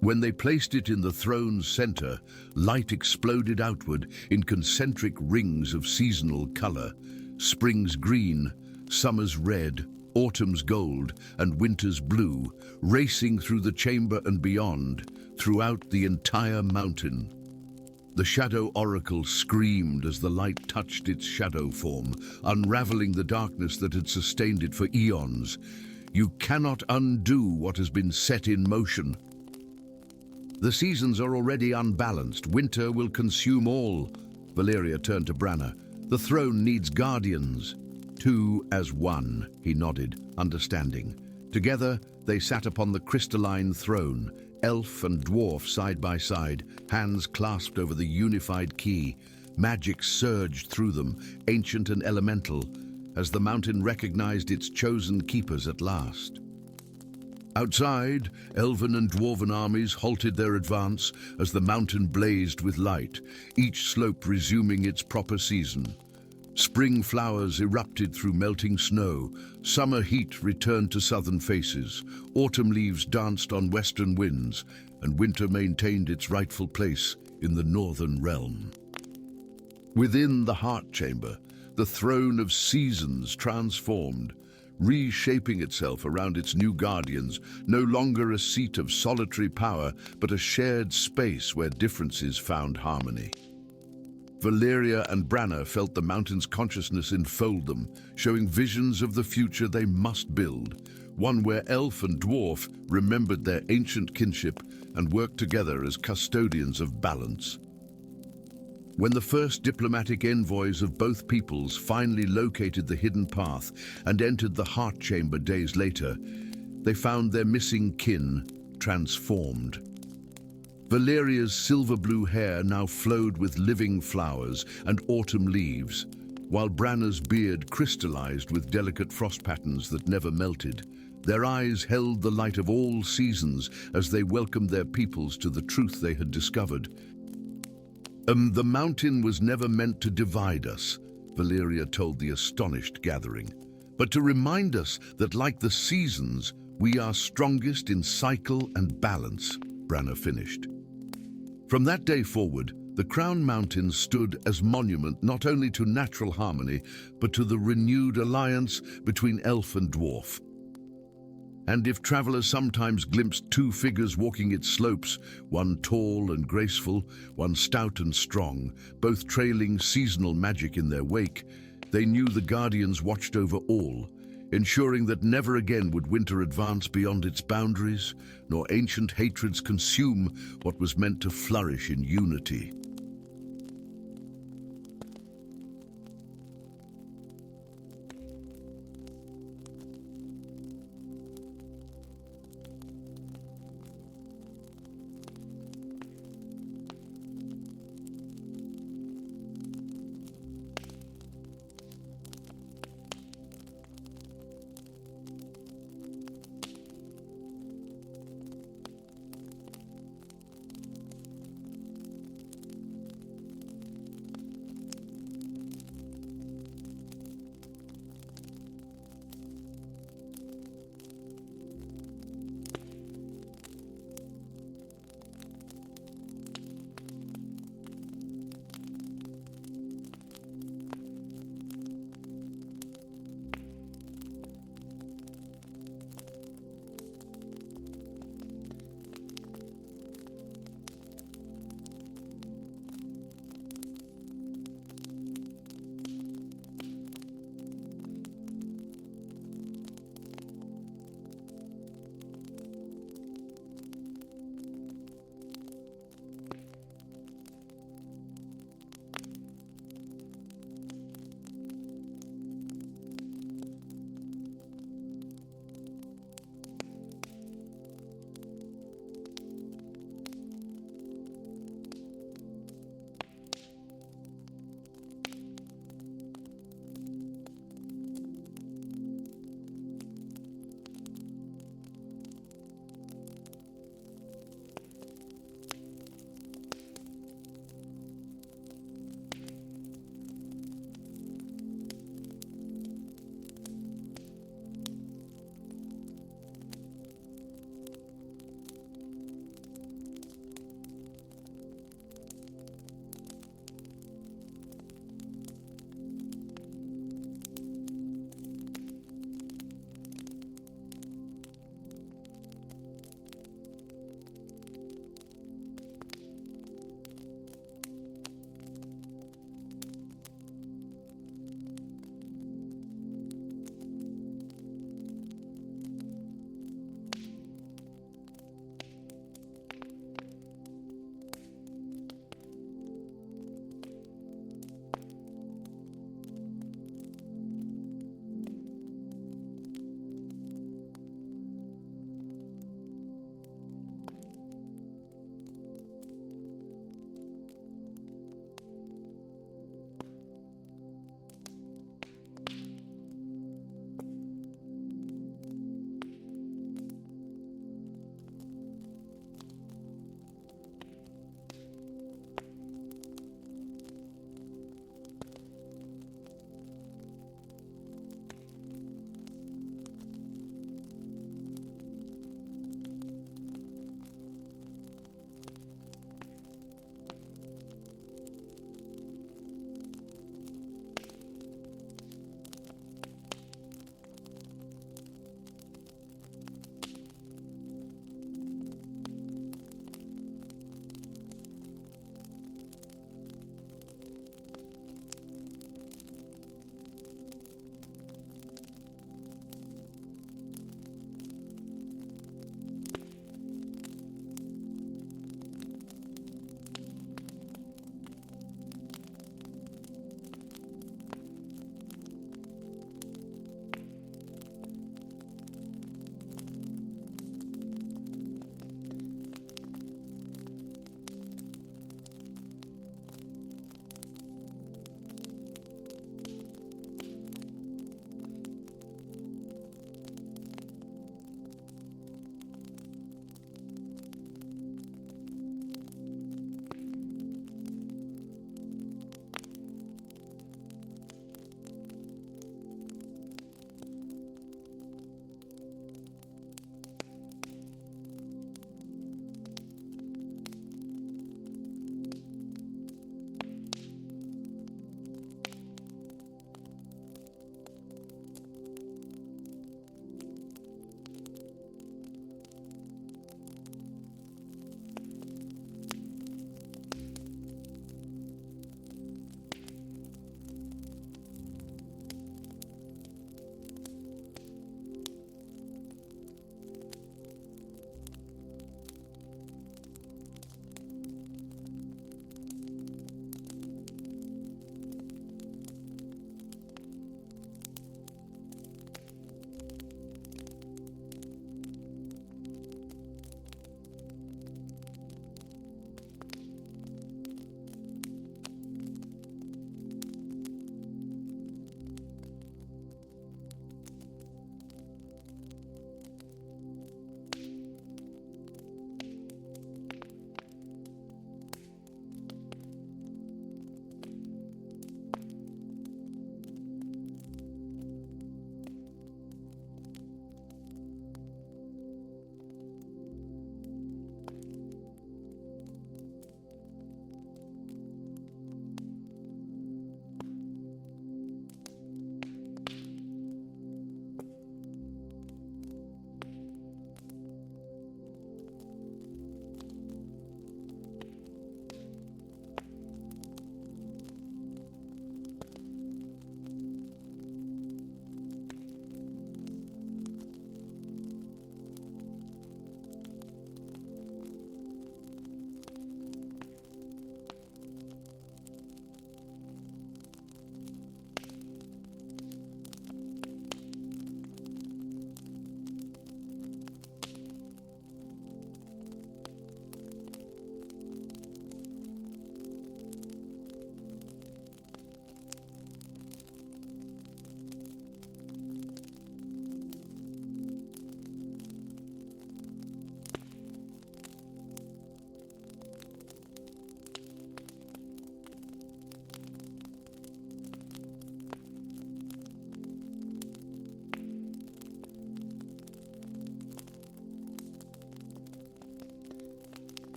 When they placed it in the throne's center, light exploded outward in concentric rings of seasonal color. Spring's green, summer's red, autumn's gold, and winter's blue, racing through the chamber and beyond, throughout the entire mountain. The Shadow Oracle screamed as the light touched its shadow form, unraveling the darkness that had sustained it for eons. You cannot undo what has been set in motion. The seasons are already unbalanced. Winter will consume all. Valeria turned to Branna. The throne needs guardians. 2 as 1, he nodded, understanding. Together, they sat upon the crystalline throne, elf and dwarf side by side, hands clasped over the unified key. Magic surged through them, ancient and elemental, as the mountain recognized its chosen keepers at last. Outside, elven and dwarven armies halted their advance as the mountain blazed with light, each slope resuming its proper season. Spring flowers erupted through melting snow, summer heat returned to southern faces, autumn leaves danced on western winds, and winter maintained its rightful place in the northern realm. Within the heart chamber, the throne of seasons transformed, reshaping itself around its new guardians, no longer a seat of solitary power, but a shared space where differences found harmony. Valeria and Branna felt the mountain's consciousness enfold them, showing visions of the future they must build, one where elf and dwarf remembered their ancient kinship and worked together as custodians of balance. When the first diplomatic envoys of both peoples finally located the hidden path and entered the heart chamber days later, they found their missing kin transformed. Valeria's silver-blue hair now flowed with living flowers and autumn leaves, while Branna's beard crystallized with delicate frost patterns that never melted. Their eyes held the light of all seasons as they welcomed their peoples to the truth they had discovered. The mountain was never meant to divide us, Valeria told the astonished gathering, but to remind us that, like the seasons, we are strongest in cycle and balance, Branna finished. From that day forward, the Crown Mountains stood as monument not only to natural harmony, but to the renewed alliance between elf and dwarf. And if travelers sometimes glimpsed 2 figures walking its slopes, one tall and graceful, one stout and strong, both trailing seasonal magic in their wake, they knew the Guardians watched over all, ensuring that never again would winter advance beyond its boundaries, nor ancient hatreds consume what was meant to flourish in unity.